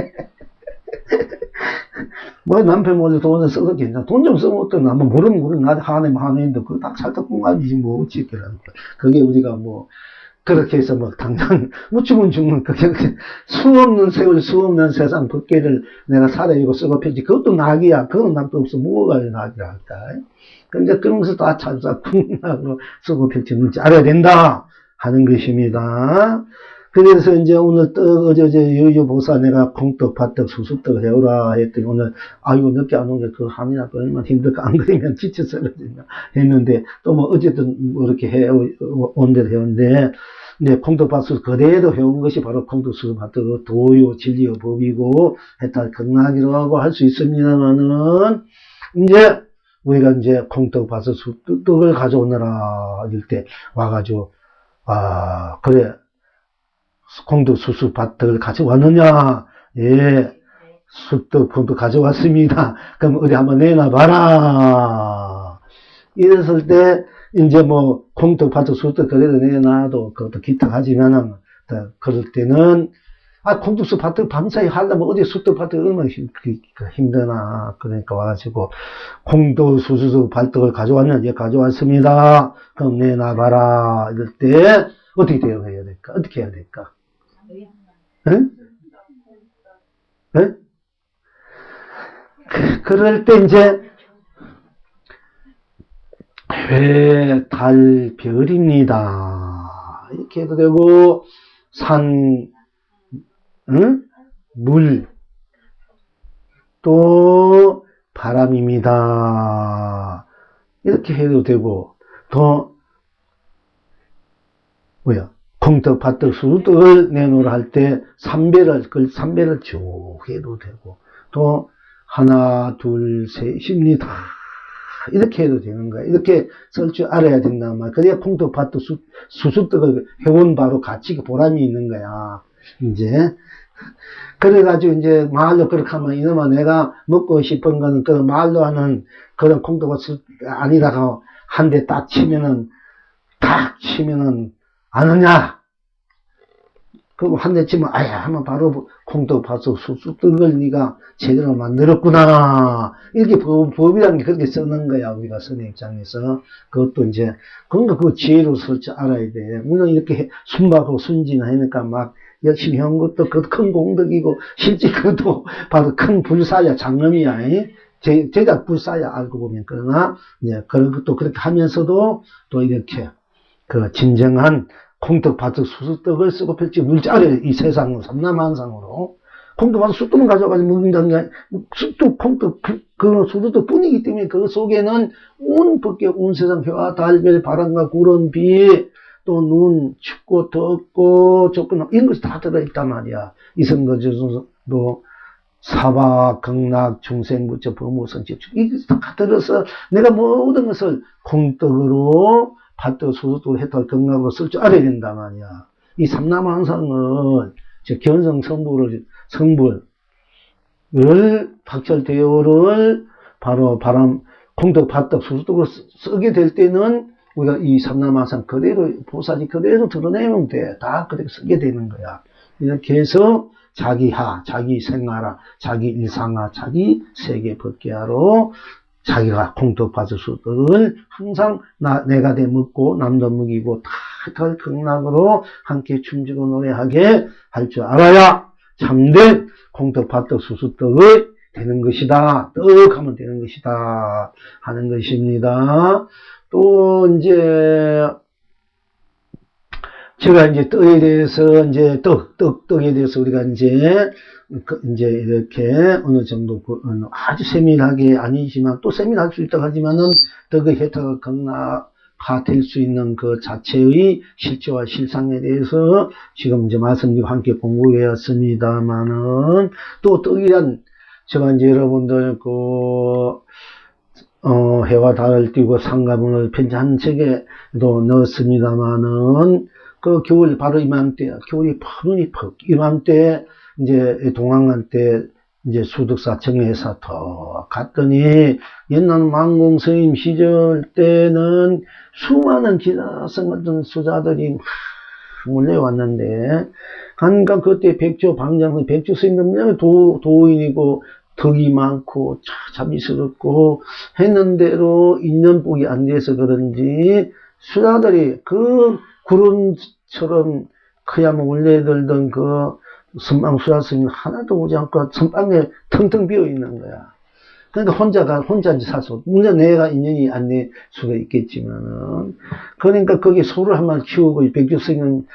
뭐 남편 먼저 돈을 써서 괜찮아. 돈 좀 쓰면 어떠나 뭐 모르면 나한테 하네인데 그거 다 찰떡궁합이지 뭐 어찌겠더라는 거야. 그게 우리가 뭐 그렇게 해서 뭐 당장 뭐 죽으면 그게 수 없는 세월 수 없는 세상 법계를 내가 살아이고 쓰고 펴지 그것도 낙이야. 그건 남도 없어 뭐가 낙이라 할까. 그러니까 그런 것을 다 찰떡궁합으로 쓰고 펼치는 줄 알아야 된다 하는 것입니다. 그래서 이제 오늘 어제 여유보사 내가 콩떡, 팥떡, 수수떡 해오라 했더니 오늘 아이고 늦게 안 오게 그거 하느냐 얼마나 힘들까 안 그러면 지쳐 쓰러지냐 했는데 또 뭐 어쨌든 뭐 이렇게 온 대로 해온데 네, 콩떡, 팥떡 그대로 해온 것이 바로 콩떡, 수수, 팥떡 도요, 진리요, 법이고 했다 건강하기로 하고 할 수 있습니다만은 이제 우리가 이제 콩떡, 팥떡, 수떡을 가져오느라 이럴 때 와가지고 그래 콩떡, 수수, 팥떡을 가져왔느냐? 예, 수떡, 콩떡 가져왔습니다. 그럼 어디 한번 내놔봐라. 이랬을 때 이제 뭐 콩떡, 팥떡, 수떡 그래도 내놔도 그것도 기탁하지만은 그럴 때는 콩떡, 수수, 팥떡 밤사이 하려면 어디 수떡, 팥떡 얼마나 힘드나. 그러니까 와가지고 콩떡, 수수, 팥떡을 가져왔냐? 예, 가져왔습니다. 그럼 내놔봐라. 이럴 때 어떻게 대응해야 될까? 어떻게 해야 될까? 응? 응? 그럴 때 이제 회, 달, 별입니다. 이렇게 해도 되고 산, 응? 물, 또 바람입니다. 이렇게 해도 되고 더 콩떡, 팥떡, 수떡을 내놓으라 할 때 삼배를 쭉 해도 되고 또 하나, 둘, 셋입니다. 이렇게 해도 되는 거야. 이렇게 쓸 줄 알아야 된단 말이야. 그래야 콩떡, 팥떡, 수수떡을 해온 바로 가치가 보람이 있는 거야. 이제 그래가지고 이제 말로 그렇게 하면 이놈아 내가 먹고 싶은 거는 그 말로 하는 그런 콩떡, 아니다가 한 대 딱 치면은 아느냐? 그리고 한 대 치면, 하면 바로 콩떡, 팥떡, 수수떡을 네가 제대로 만들었구나. 이렇게 법이라는 게 그렇게 쓰는 거야, 우리가 쓰는 입장에서. 그것도 이제, 그러니까 그 지혜로 쓸 줄 알아야 돼. 물론 이렇게 순박하고 순진하니까 막 열심히 한 것도 그 큰 공덕이고, 실제 그것도 바로 큰 불사야, 장엄이야. 제작 불사야, 알고 보면. 그러나, 그런 것도 그렇게 하면서도 또 이렇게, 그 진정한 콩떡, 수수떡을 쓰고 펼치 물지 아래 이 세상으로, 삼라만상으로. 콩떡, 팥떡, 수떡만 가져가지고 먹는다는 게, 쑥떡, 콩떡, 그 수수떡 뿐이기 때문에 그 속에는 온 밖에 온 세상, 해와, 달별, 바람과 구름, 비, 또 눈, 춥고, 덥고, 좁고, 이런 것이 다 들어있단 말이야. 이성거저도, 사바, 극락, 중생부처, 범우선, 집중. 이게 다 들어서 내가 모든 것을 콩떡으로, 팥떡, 수수떡, 해떡, 극락으로 쓸 줄 알아야 된단 말이야. 이 삼라만상을, 견성 성불을, 박철대오를 바로 콩떡, 팥떡, 수수떡으로 쓰게 될 때는 우리가 이 삼라만상 그대로, 보살이 그대로 드러내면 돼. 다 그대로 쓰게 되는 거야. 이렇게 해서 자기하, 자기 생하라, 자기 일상하, 자기 세계 법계하로 자기가 콩떡, 팥떡, 수수떡을 항상 내가 돼 먹고 남도 먹이고 다 극락으로 함께 춤추고 노래하게 할 줄 알아야 참된 콩떡, 팥떡, 수수떡의 되는 것이다. 떡 하면 되는 것이다. 하는 것입니다. 또 이제 제가 이제 떡에 대해서 이제 떡에 대해서 우리가 이제 이렇게 어느 정도 아주 세밀하게 아니지만 또 세밀할 수 있다고 하지만은 떡의 혜택 극락화 될 수 있는 그 자체의 실제와 실상에 대해서 지금 이제 말씀드리고 함께 공부해왔습니다만은 또 떡이란 제가 이제 여러분들 해와 달을 띄고 상가문을 편지 한 책에도 넣었습니다만은 그 겨울 바로 이맘때 겨울이 푸른이 퍽 이맘때 이제 동항간 때 이제 수덕사 정회에서 더 갔더니 옛날 망공 스님 시절 때는 수많은 기사성 같은 수자들이 몰려왔는데 그러니까 그때 백조 방장 백조 스님은 도인이고 덕이 많고 자비스럽고 했는데로 인연복이 안 돼서 그런지 수자들이 그 구름처럼 그야말로 원래들던 그 선방 수자스님 하나도 오지 않고 선방에 텅텅 비어 있는 거야. 그러니까 혼자인지 사서 물론 내가 인연이 안 될 수가 있겠지만은 그러니까 거기 소를 한 마리 키우고 백주스님은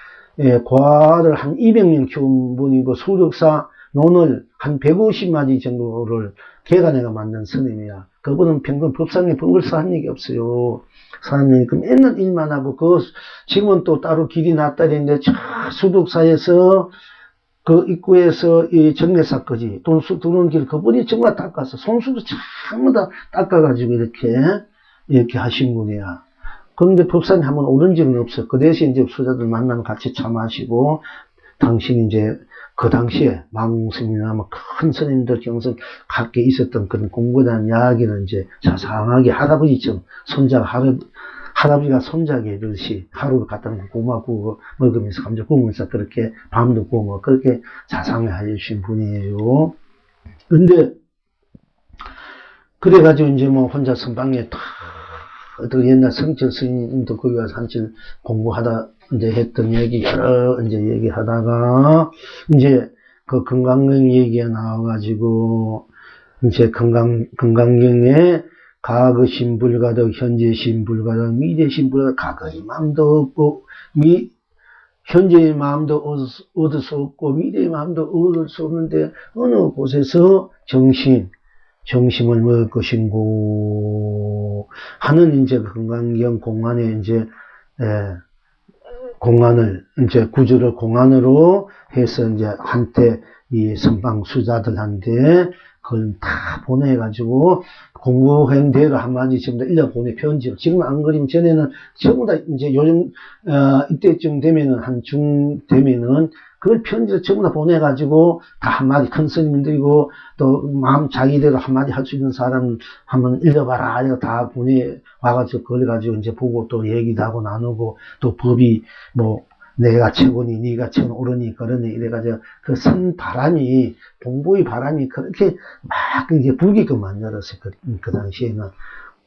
과를 한 200명 키운 분이고 수덕사 논을 한 150마리 정도를 걔가 내가 만든 스님이야. 그분은 평균 법상에 법을 쌓은 적이 없어요. 사람이 그 맨날 일만 하고 지금은 또 따로 길이 났다는데 수덕사에서 그 입구에서 이 정례사까지 돈수 들어오는 길 그분이 정말 닦았어. 손수도 전부 다 닦아가지고 이렇게 하신 분이야. 그런데 법상에 한번 오른 적은 없어. 그 대신 이제 수자들 만나면 같이 차 마시고 당신 이제 그 당시에 망공스님이나 뭐 큰 스님들 경선 갖게 있었던 그런 공부에 대한 이야기는 이제 자상하게 할아버지처럼 할아버지가 손자에게 이러듯이 하루를 갖다 놓고 고마 구워 먹으면서 감자 구우면서 그렇게 밤도 구워 먹고 그렇게 자상하게 해주신 분이에요. 근데 그래가지고 이제 뭐 혼자 선방에 또 옛날 성철 스님도 거기 가서 한칠 공부하다 이제 했던 얘기 여러 이제 얘기하다가 이제 그 건강경 얘기가 나와가지고 이제 건강경에 과거 신불가득, 현재 신불가득, 미래 신불가득, 과거의 마음도 없고, 현재의 마음도 얻을 수 없고, 미래의 마음도 얻을 수 없는데, 어느 곳에서 정심을 먹을 것인고, 하는 이제 건강경 공안에 이제, 공안을, 이제 구조를 공안으로 해서 이제 한때 이 선방 수자들한테 그걸 다 보내가지고 공부행대로 한마디 전부 다 일러보내 편지로. 지금 안 그리면 전에는 전부 다 이제 요즘, 이때쯤 되면은 한중 되면은 그걸 편지로 전부 다 보내가지고 다 한마디 큰 스님들이고 또 마음 자기대로 한마디 할 수 있는 사람 한번 읽어봐라. 이거 다 보내와가지고 그걸 가지고 이제 보고 또 얘기도 하고 나누고 또 법이 뭐 내가 최고니, 네가 최고 옳으니, 그러니, 이래가지고, 그 바람이, 동보의 바람이 그렇게 막 이제 불기금 만들었어요. 그 당시에는.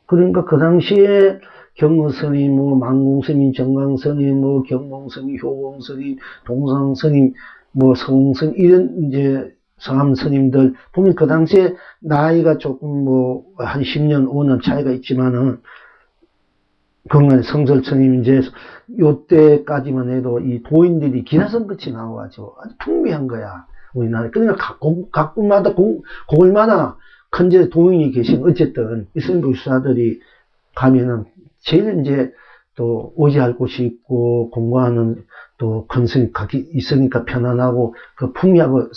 그러니까 그 당시에 경허스님, 뭐, 망공스님, 정강스님, 뭐, 경공스님, 효공스님, 동상스님, 뭐, 성스님, 이런 이제 성함 스님들, 보면 그 당시에 나이가 조금 뭐, 한 10년, 5년 차이가 있지만은, 그건 성설처님 이제 요때까지만 해도 이 도인들이 기라성 끝이 나와가지고 아주 풍미한 거야. 우리나라에. 그러니까 각국마다 고을마다 큰 이제 도인이 계신 어쨌든 이슬람 수사들이 가면은 제일 이제 또 의지할 곳이 있고 공부하는 또 큰 스님 각이 있으니까 편안하고 그 풍미하고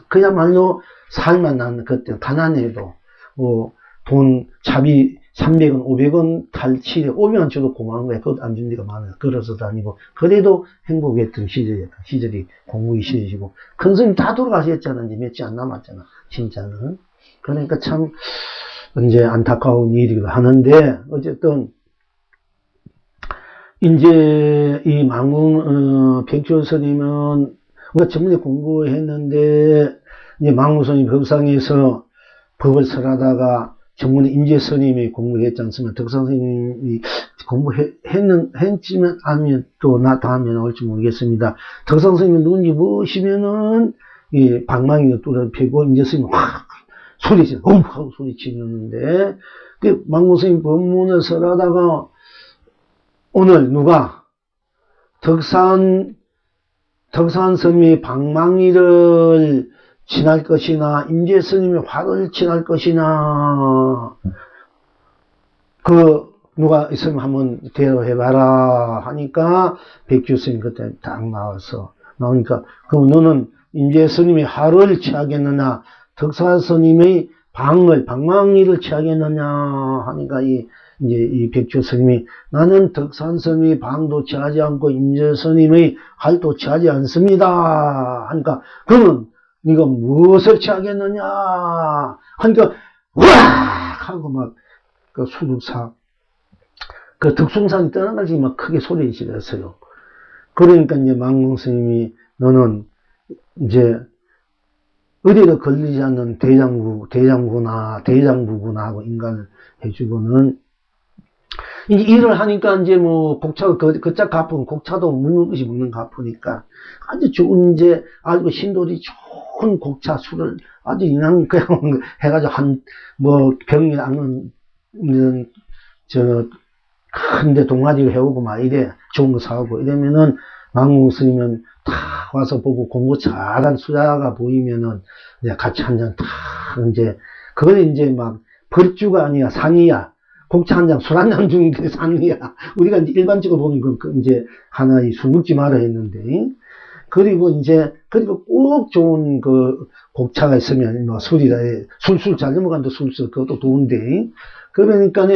그야말로 살만 나는 그때 가난해도 뭐 돈 차비 300원, 500원 탈치에 500원 줘도 고마운 거야. 그것도 안 준 데가 많아요. 걸어서 다니고. 그래도 행복했던 시절이 공부의 시절이고. 큰 스님 다 돌아가셨잖아. 이제 몇지 안 남았잖아. 진짜는. 그러니까 참, 이제 안타까운 일이기도 하는데, 어쨌든, 이제 이 백조 스님은, 우리가 전문에 공부했는데, 이제 망무 스님 법상에서 법을 설하다가, 전문에 임재 스님이 공부했지 않습니까? 덕상 스님이 했지만 아니면 또 다음에 나올지 모르겠습니다. 덕상 스님이 누군지 보시면은 이 방망이가 뚫어 패고 임재 스님이 확 소리치는 하고 소리치는데 그 망무 스님 법문을 설하다가 오늘 누가 덕산 스님이 방망이를 지날 것이나 임재 스님이 화를 지날 것이나 그 누가 있으면 한번 대화해봐라 하니까 백주 스님 그때 딱 나오니까 그럼 너는 임재 스님이 화를 취하겠느냐 덕산 스님의 방망이를 취하겠느냐 하니까 이 백주 스님이 나는 덕산 스님의 방도 취하지 않고 임재 스님의 활도 취하지 않습니다 하니까 그러면 네가 무엇을 취하겠느냐 하니까 으악 하고 막 그 수둑사 그 덕숭산이 떠나가지 막 크게 소리 지르었어요. 그러니까 이제 망공 스님이 너는 이제 어디로 걸리지 않는 대장부구나 하고 인간을 해주고는 이제 일을 하니까 이제 뭐 곡차가 그짝 갚은 곡차도 묻는 것이 묻는 갚으니까 아주 좋은 이제 아주 신도리 좋은 곡차 술을 아주 그냥 해가지고 뭐 병이 안는 큰데 동아리를 해오고 막 이래 좋은 거 사오고 이러면은 망공 스님은 다 와서 보고 공부 잘한 수자가 보이면은 이제 같이 한 잔 다 이제 그걸 이제 막 벌주가 아니야 상이야. 곡차 한 잔, 술 한 잔 주는 게 상이야. 우리가 이제 일반적으로 보면 이제 하나의 술 먹지 마라 했는데. 그리고 꼭 좋은 곡차가 있으면, 뭐, 술 잘 넘어간다, 그것도 좋은데. 그러니까,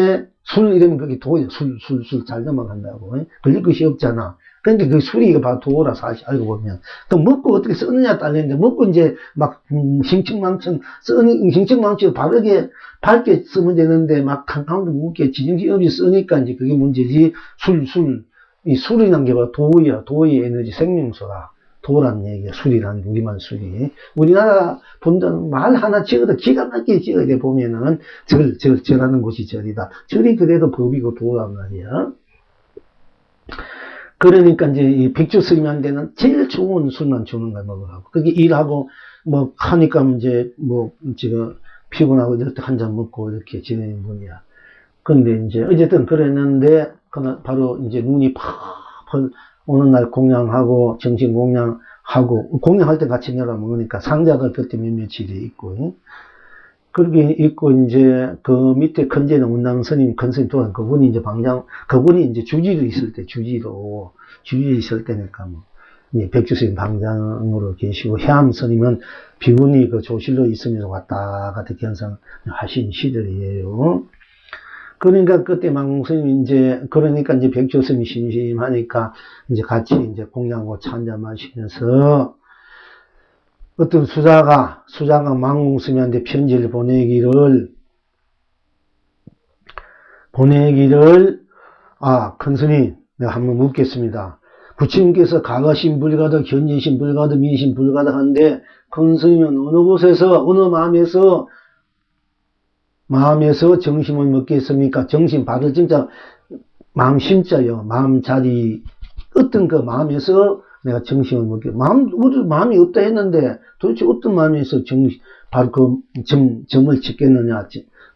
술 이러면 그게 도야. 술 잘 넘어간다고. 걸릴 것이 없잖아. 그러니까 그 술이 바로 도라, 사실 알고 보면. 또 먹고 어떻게 쓰느냐 딸리는데, 먹고 이제 막, 흥청망청 바르게, 밝게 쓰면 되는데, 막, 캉캉도 묻게 지정시 없이 쓰니까 이제 그게 문제지. 이 술이란 게 바로 도야. 도의 에너지 생명소라. 도란 얘기야. 술이란, 우리말 술이. 우리나라 본다는 말 하나 찍어도 기가 막히게 찍어야 돼, 보면은. 절하는 곳이 절이다. 절이 그래도 법이고 도란 말이야. 그러니까 이제 이 백주 스님한테는 제일 좋은 술만 주는 걸 먹으라고. 그게 일하고 뭐 하니까 이제 뭐 지금 피곤하고 이렇게 한 잔 먹고 이렇게 지내는 분이야. 근데 이제 어쨌든 그랬는데 바로 이제 눈이 팍 오는 날 공양하고 정신 공양하고 공양할 때 같이 내려 먹으니까 상자들 그때 몇몇이 있고 그렇게 있고 이제 그 밑에 큰제는 운당 스님 큰 스님 또한 그분이 이제 그분이 이제 주지로 있을 때니까 뭐 백주 스님 방장으로 계시고 해암 스님은 비군이 그 조실로 있으면서 왔다 갔다 견성하신 시절이에요. 그러니까 그때 망공 스님이 그러니까 이제 백주 스님이 심심하니까 이제 같이 이제 공양하고 차 한잔 마시면서 어떤 수자가 망공 스님한테 편지를 보내기를 큰 스님 내가 한번 묻겠습니다. 부처님께서 과거신 불가득 현재신 불가득 미신 불가득 한데 큰 스님은 어느 곳에서 어느 마음에서 정심을 먹겠습니까? 정심 바로 진짜 마음 심자요. 마음 자리 어떤 그 마음에서 내가 정심을 먹게 마음이 없다 했는데 도대체 어떤 마음에서 바로 그 점을 짓겠느냐.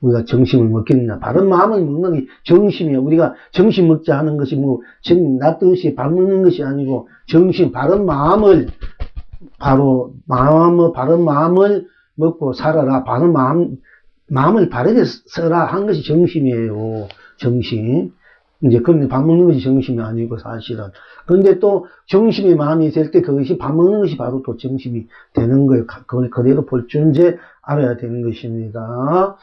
우리가 정심을 먹겠느냐. 바른 마음을 먹는 게 정심이야. 우리가 정심 먹자 하는 것이 뭐, 낫듯이 밥 먹는 것이 아니고, 정심, 바른 마음을, 바른 마음을 먹고 살아라. 바른 마음을 바르게 써라 한 것이 정심이에요. 정심. 이제, 그런데 밥 먹는 것이 정심이 아니고, 사실은. 그런데 또, 정심의 마음이 될 때 그것이 밥 먹는 것이 바로 또 정심이 되는 거예요. 그걸 그대로 볼 줄 이제 알아야 되는 것입니다.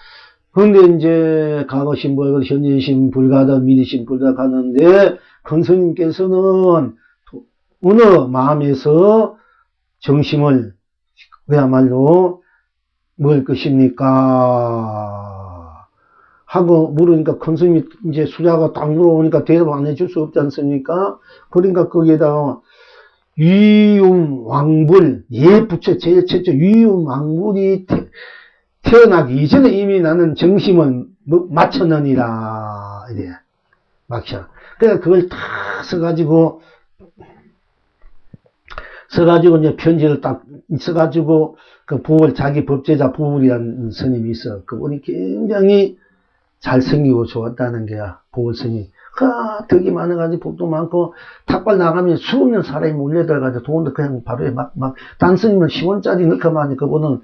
그런데 이제, 과거심, 현재심, 불가다, 미래심, 불가하는데, 큰 스님께서는 어느 마음에서 정심을, 그야말로, 뭘 것입니까? 하고 물으니까 큰 스님이 이제 수자가 딱 물어보니까 대답 안 해줄 수 없지 않습니까? 그러니까 거기에다가 위움왕불, 예 붙여 제일 최초 위움왕불이 태어나기 이전에 이미 나는 정심을 맞췄느니라. 이래. 막혀. 그래서 그걸 다 써가지고 이제 편지를 딱 써가지고 그 부월, 자기 법제자 부월이라는 스님이 있어. 그분이 굉장히 잘생기고 좋았다는 게야, 보월스님. 덕이 많아가지고, 복도 많고, 탁발 나가면 수없는 사람이 몰려들어가지고, 돈도 그냥 바로 딴 스님은 10원짜리 넣고 많이, 그분은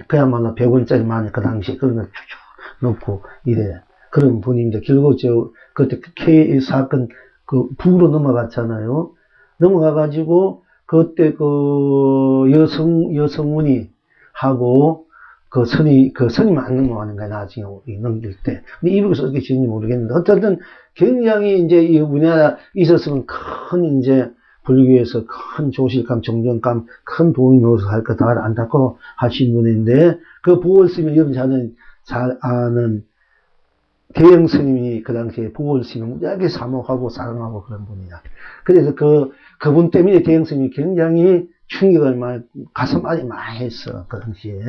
그야말로 100원짜리 많이, 그 당시에 그런 걸 쭉쭉 넣고, 이래. 그런 분인데, 결국 그때 K 사건, 북으로 넘어갔잖아요. 넘어가가지고, 그때 여성문이 하고, 스님 안 넘어가는 거야, 나중에 넘길 때. 근데 이북에서 어떻게 지는지 모르겠는데, 어쨌든 굉장히 이제 이 분야에 있었으면 이제 불교에서 큰 조실감, 정정감, 큰 도움이 넣어서 할 거 다 안다고 하신 분인데, 그 보월스님을 여러분 잘 아는 대영 스님이 그 당시에 보월스님을 무지하게 사모하고 사랑하고 그런 분이야. 그래서 그분 때문에 대영 스님이 굉장히 충격을 가슴앓이 많이 했어, 그 당시에.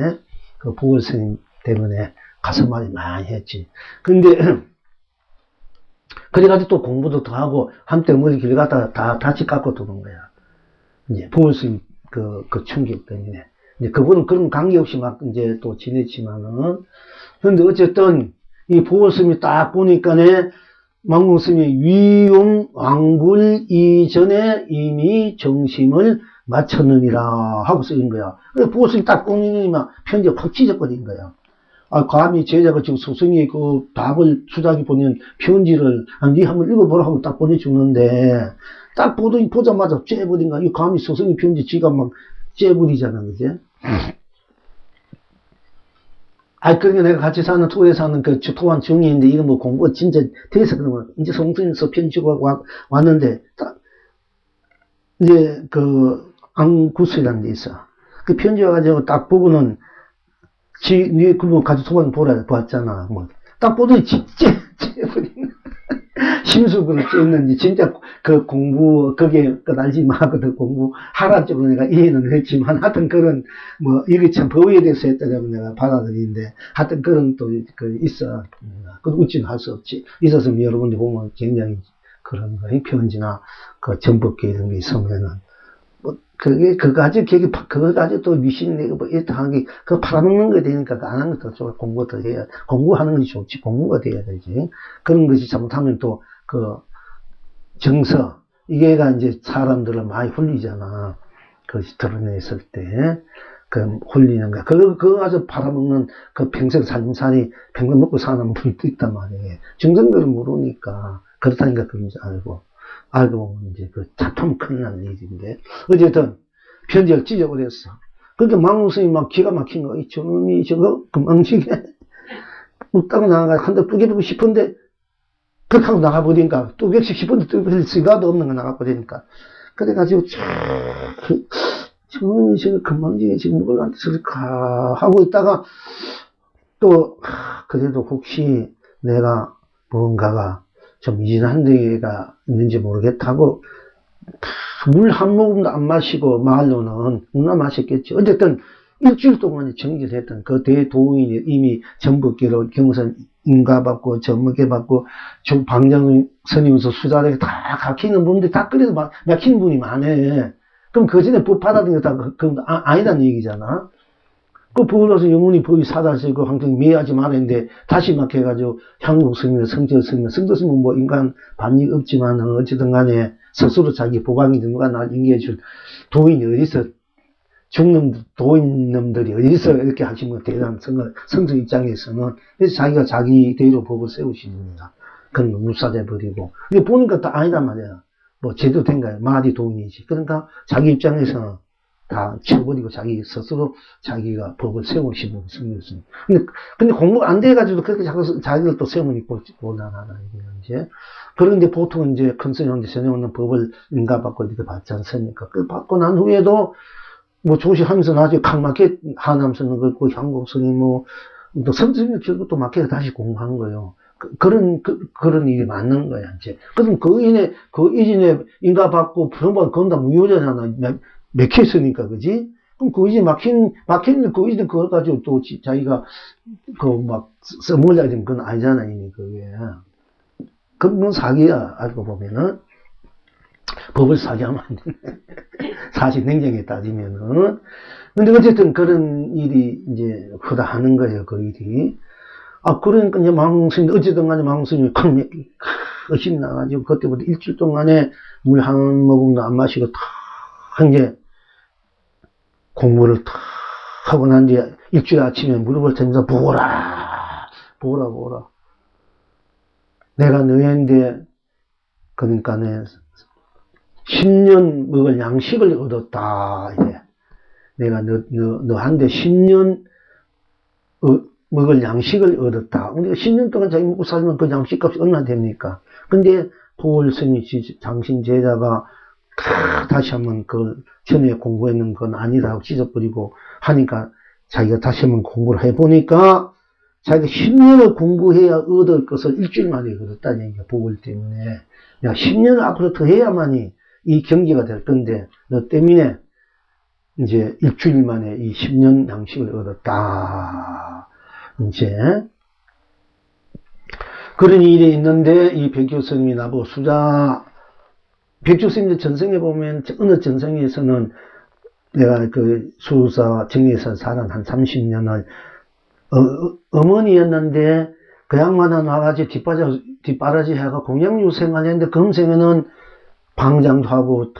그 보월스님 때문에 가슴앓이 많이 했지. 근데 그래가지고 또 공부도 더 하고 한때 머리 길 갔다가 다 다시 깎고 도는 거야. 이제 보월스님 그 충격 때문에. 이제 그분은 그런 관계없이 막 이제 또 지냈지만은. 근데 어쨌든 이 보월스님이 딱 보니까네 망공스님이 위용 왕불 이전에 이미 정심을 맞췄느니라 하고 쓰인 거야. 그래서 보월스님이 딱 보니까 편지가 확 찢어버린 거야. 감히 제자가 지금 스승이 그 답을 수작이 보낸 편지를, 니 한번 읽어보라 하고 딱 보내주는데, 딱 보자마자 째버린 거야. 이 감히 스승이 편지 지가 막 째버리잖아, 그제? 그러니까 내가 같이 사는 토에 사는 그 토한 중이인데, 이거 뭐 공부가 진짜 돼서 그러면, 이제 성수님서 편지가 왔는데, 딱, 이제 안구수라는 데 있어. 그 편지 와가지고 딱 보고는, 니 그거 가지고 소문 보았잖아. 딱 보더니 째버린 심수그를 째는지, 진짜 거기에 알지 마. 공부하라 쪽으로 내가 이해는 했지만, 하여튼 이게 참 법에 대해서 했다면 내가 받아들이는데, 하여튼 그런 또, 있어. 우찌는 할 수 없지. 있었으면 여러분들 보면 굉장히 그런 편지나, 전법계 이런 게 있으면은, 그거 가지고 또 미신 내고 이렇다 하는 게, 팔아먹는 거 되니까 안 하는 것도 좋아. 공부 더 해야, 공부하는 것이 좋지. 공부가 돼야 되지. 그런 것이 잘못하면 또, 정서, 이게가 이제 사람들을 많이 홀리잖아. 그것이 드러냈을 때, 홀리는 거야. 그거 가지고 팔아먹는 평생 살림살이, 평생 먹고 사는 분도 있단 말이에요. 정성들은 모르니까, 그렇다니까 그런지 알고 보면 이제 참 큰일 나는 일인데. 어쨌든, 편지를 찢어버렸어. 그러니까 망우스님이 막 기가 막힌 거, 저놈이 금방지게, 웃다가 나가가 한대 뚜개보고 싶은데, 그렇게 하고 나가버리니까, 뚜개씩 싶은데 뚜개실 시가도 없는 거 나가버리니까. 그래가지고, 저놈이 금방지게 지금 뭘 안 쓸까 하고 있다가, 또, 그래도 혹시 내가 뭔가가 좀 미진한 데가 있는지 모르겠다고, 물 한 모금도 안 마시고, 말로는, 누나 마셨겠지. 어쨌든, 일주일 동안에 정기를 했던 그 대도인이 이미 전북기로 경선 인가받고, 전무게받고, 방장 스님에서 수자력에 다 가키는 분들이 다 그래도 막히는 분이 많아. 그럼 그 전에 법 받아들인 거 다, 아니다는 얘기잖아. 그 법으로서 영원히 법이 사달되고 항상 매하지 말았는데 다시 막 해가지고 향국스님, 성도스님은 뭐 인간 반익 없지만 어쨌든 간에 스스로 자기 보강이 누가 날 인계해줄 도인이 어디서 죽는 도인놈들이 어디서 이렇게 하시면 대단한 성도 입장에서는 그래서 자기가 자기대로 법을 세우십니다. 그건 무사돼버리고 근데 보니까 다 아니단 말이야. 뭐 제대로 된 거야. 마디 도인이지. 그러니까 자기 입장에서는 다 치워버리고 자기 스스로 자기가 법을 세우시는 성이었습니다. 근데 공부가 안 돼가지고 그렇게 자기를 또 세우니 곤란하다, 이제. 그런데 보통 이제 큰 스님한테 전해오는 법을 인가받고 이렇게 받지 않습니까? 그 받고 난 후에도 뭐 조시하면서 나중에 강막해 하남 스님 그렇고 향국 스님 또 성스님 결국 또 막혀서 다시 공부한 거예요. 그런 일이 맞는 거야, 이제. 그럼 그 이전에 인가받고 전부 건다 무효잖아. 맥혔으니까, 그지? 그럼 그 이제 막혔는데 그 이전에 그걸 가지고 또 자기가 써먹으려고 하면 그건 아니잖아, 이미 그게. 그건 사기야, 알고 보면은. 법을 사기하면 안 돼. 사실 냉정히 따지면은. 근데 어쨌든 그런 일이 이제 후다 하는 거예요, 그 일이. 그러니까 이제 망스님, 어쨌든 간에 망스님이 의심 나가지고 그때부터 일주일 동안에 물 한 모금도 안 마시고 탁 이제 공부를 탁 하고 난 뒤에 일주일 아침에 무릎을 대면서 보라. 내가 너희한테 그러니까 10년 먹을 양식을 얻었다. 이제 내가 너한테 10년 먹을 양식을 얻었다. 우리가 10년 동안 자기 먹고 살면 그 양식값이 얼마나 됩니까? 근데 보월스님이 당신 제자가 다시 한번 그 전에 공부했는 건 아니다 하고 찢어버리고 하니까 자기가 다시 한번 공부를 해보니까 자기가 10년을 공부해야 얻을 것을 일주일 만에 얻었다는 얘기야. 보월 때문에. 야, 10년을 앞으로 더 해야만이 이 경기가 될 건데 너 때문에 이제 일주일 만에 이 10년 양식을 얻었다. 이제 그런 일이 있는데 이 백조 스님이 나보고 백조 스님들 전생에 보면 어느 전생에서는 내가 그 수사 정리에서 살은 한 30년을 어머니였는데 그 양반은 와가지고 뒷바라지 해가 공양주 생활했는데 금생에는 방장도 하고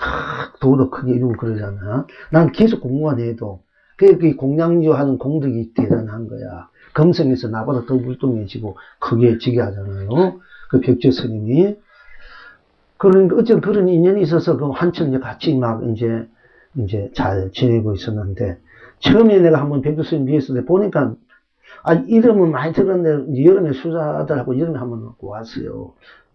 도도 크게 이루고 그러잖아. 난 계속 공부만 해도 그 공양주 하는 공덕이 대단한 거야. 금생에서 나보다 더 물동해지고 크게 지게 하잖아요. 그 백조 스님이. 그러니까 어쨌든 그런 인연이 있어서 그 한천 같이 막 이제 잘 지내고 있었는데 처음에 내가 한번 백조 스님 비했을 때 보니까 이름은 많이 들었는데 여름에 수사들하고 여름에 한번 왔어요.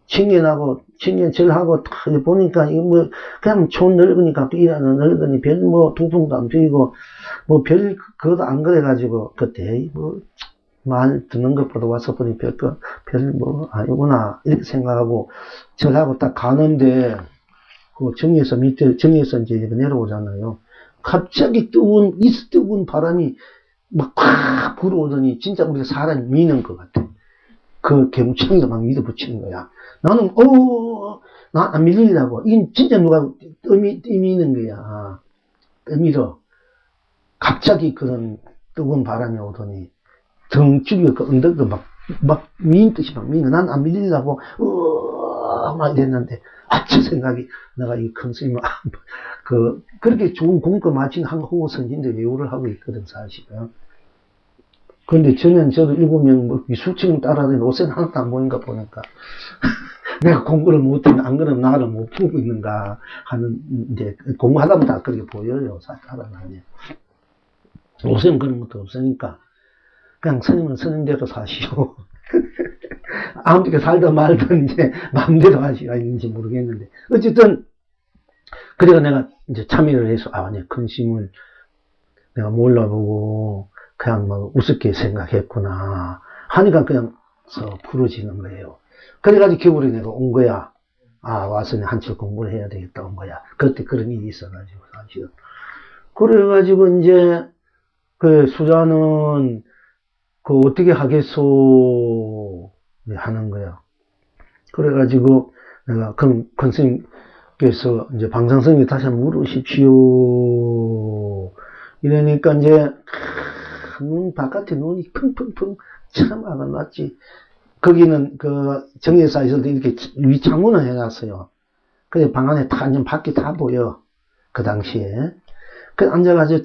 청년절하고 딱 보니까 이거 뭐 그냥 촌 늙으니까 일하는 늙으니 별 두풍도 안 피고 별 그것도 안 그래가지고 그때 말 듣는 것보다 와서 보니 별 아니구나 이렇게 생각하고 절하고 딱 가는데 그 정에서 이제 내려오잖아요. 갑자기 뜨거운 바람이 막 팍 불어오더니 진짜 우리가 사람이 미는 것 같아. 그 개구창이가 막 밀어붙이는 거야. 나는 나 안 밀리려고. 이건 진짜 누가 떠미는 거야. 떠밀어. 갑자기 그런 뜨거운 바람이 오더니 등줄이 그 언덕도 막 미인 듯이 막 미는. 난 안 밀리려고 막 이랬는데 저 생각이 내가 이 큰 스님은 그렇게 좋은 공과 마친 한국 선진들 외우를 하고 있거든 사실은. 그런데 저도 7명 수칙을 따라다니는 옷은 하나도 안 보인가 보니까 내가 공부를 못했나 안 그러면 나를 못 풀고 있는가 하는 이제 공부하다 보다 그렇게 보여요. 살아가면 옷에는 그런 것도 없으니까 그냥 스님은 스님대로 사시오. 아무렇게 살든 말든 이제 마음대로 하시가 있는지 모르겠는데 어쨌든 그래서 내가 이제 참여를 해서 큰 스님을 내가 몰라보고 그냥 우습게 생각했구나 하니까 그냥 풀어지는 거예요. 그래가지고 겨울에 내가 온 거야. 와서 한철 공부를 해야 되겠다 온 거야. 그때 그런 일이 있어가지고 사실은. 그래가지고 이제 그 수자는 어떻게 하겠소 하는 거야. 그래가지고 내가 그럼 선생님께서 이제 방상스님이 다시 한번 물으십시오. 이러니까 이제 참, 바깥에 눈이 펑펑펑 참 아가났지. 거기는 그 정예사에서도 이렇게 위 창문을 해놨어요. 그래 방 안에 다 완전 밖이 다 보여. 그 당시에. 그 앉아가지고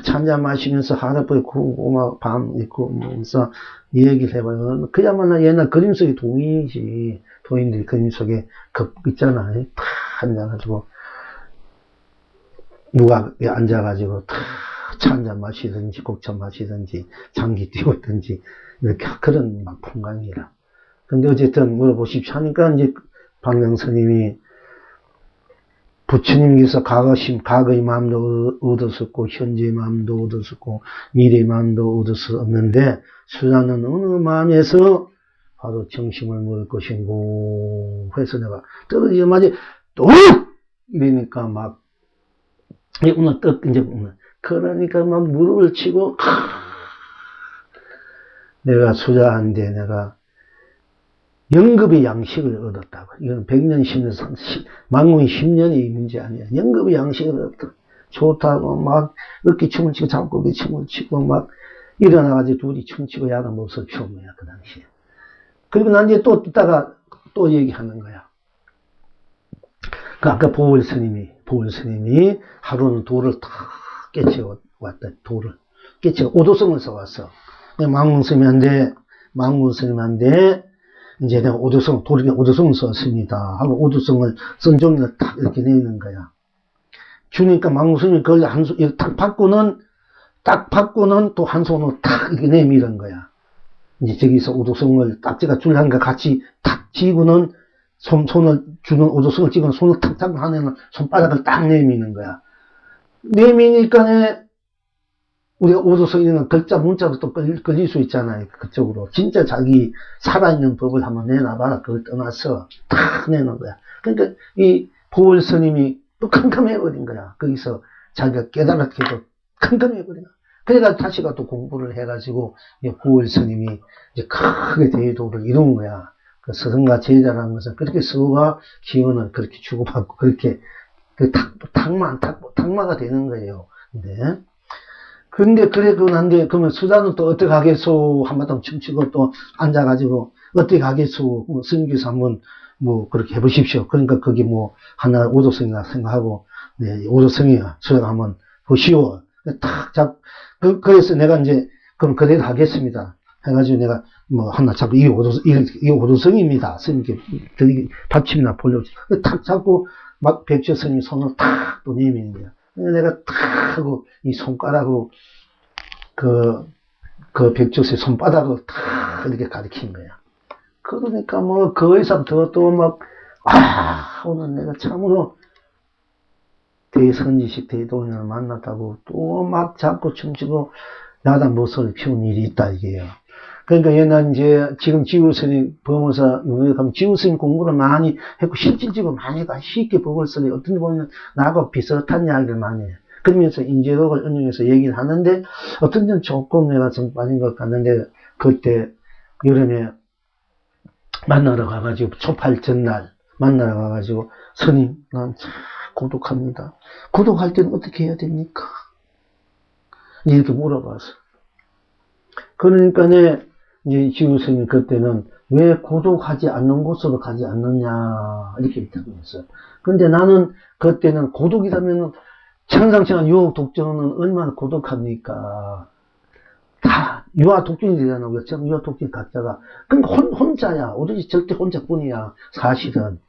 차 한잔 마시면서 할아버지 고구마 밤 있고 면서 얘기를 해봐요. 그야말로 옛날 그림 속의 동인이지. 동인들이 그림 속에 그 있잖아요. 다 앉아가지고 누가 앉아가지고 다 차 한잔 마시든지 곡차 마시든지 장기 띄우든지 이렇게 그런 막 풍광이라. 근데 어쨌든 물어보십시오 하니까 이제 방명스님이 부처님께서 과거의 마음도 얻었었고 현재의 마음도 얻었었고 미래의 마음도 얻었었는데 수자는 어느 마음에서 바로 정심을 먹을 것인고 해서 내가 떨어지자마자 또 이러니까 막 오늘 떡 이제 그러니까 막 무릎을 치고 내가 수자한테 내가 영급의 양식을 얻었다고. 이건 100년, 10년, 망문이 10년이 문제 아니야. 영급의 양식을 얻었다. 좋다고, 막, 어깨 춤을 치고, 잡고, 어깨 춤을 치고, 막, 일어나가지고 둘이 춤추고, 야간 모습을 피운 거야, 그 당시에. 그리고 난 이제 또 듣다가 또 얘기하는 거야. 그 아까 보월 스님이 하루는 돌을 탁 깨치고 왔다, 돌을. 깨치고 오도성을 써왔어. 망문 스님한테, 이제 내가 오도성을 썼습니다. 하고 오도성을 쓴 종이를 딱 이렇게 내는 거야. 주니까 망무스님이 그걸 딱 받고는 또 한 손으로 딱 이렇게 내밀은 거야. 이제 저기서 오도성을 딱 제가 줄한과 같이 탁 쥐고는 손을 주는 오도성을 쥐고는 손을 탁 잡고 하면은 손바닥을 딱 내미는 거야. 내미니까 우리가 오도성에는 글자, 문자로 또 걸릴 수 있잖아요. 그쪽으로. 진짜 자기 살아있는 법을 한번 내놔봐라. 그걸 떠나서 탁 내놓은 거야. 그러니까 이 보월 스님이 또 캄캄해버린 거야. 거기서 자기가 깨달았게도 캄캄해버린 거야. 그러니까 다시가 또 공부를 해가지고 보월 스님이 이제 크게 대도를 이룬 거야. 그 스승과 제자라는 것은 그렇게 서로가 기원을 그렇게 주고받고 그렇게 그 탁마가 되는 거예요. 근데 그래 그런데 그러면 수자는 또 어떻게 하겠소? 한바탕 춤추고 또 앉아가지고 어떻게 하겠소? 스님께서 한번 뭐 그렇게 해보십시오. 그러니까 거기 뭐 하나 오도성이라 생각하고 네 오도성이야 수자가 한번 보시오. 탁 잡. 그래서 내가 이제 그럼 그대로 하겠습니다. 해가지고 내가 뭐 하나 잡고 이 오도성입니다. 스님께 받침이나 보려고 탁 잡고 막 백조 스님 손을 탁 또 내미는 거야. 내가 탁 하고 이 손가락으로 그 백조의 손바닥을 탁 이렇게 가리킨 거야. 그러니까 뭐 그 이상 더 또 막 오늘 내가 참으로 대선지식 대도인을 만났다고 또 막 잡고 춤추고 야단 모습을 피운 일이 있다 이게요. 그러니까 옛날 이제 지금 지우스님 법원사 가면 지우스님 공부를 많이 했고 실질적으로 많이 가 쉽게 법을 쓰니 어떤 데 보면 나하고 비슷한 이야기를 많이 해. 그러면서 인재력을 응용해서 얘기를 하는데 어떤 데는 조금 내가 좀 빠진 것 같는데 그때 여름에 만나러 가가지고 초팔 전날 만나러 가가지고 스님 난 참 고독합니다. 고독할 때는 어떻게 해야 됩니까? 이렇게 물어봤어. 그러니까 이제 지우스님 그때는 왜 고독하지 않는 곳으로 가지 않느냐 이렇게 얘기했어요. 근데 나는 그때는 고독이라면 천상천하 유혹 독전은 얼마나 고독합니까? 다 유아 독전이 되잖아요. 유아 독전 각자가. 그러니까 혼자야. 오로지 절대 혼자뿐이야. 사실은.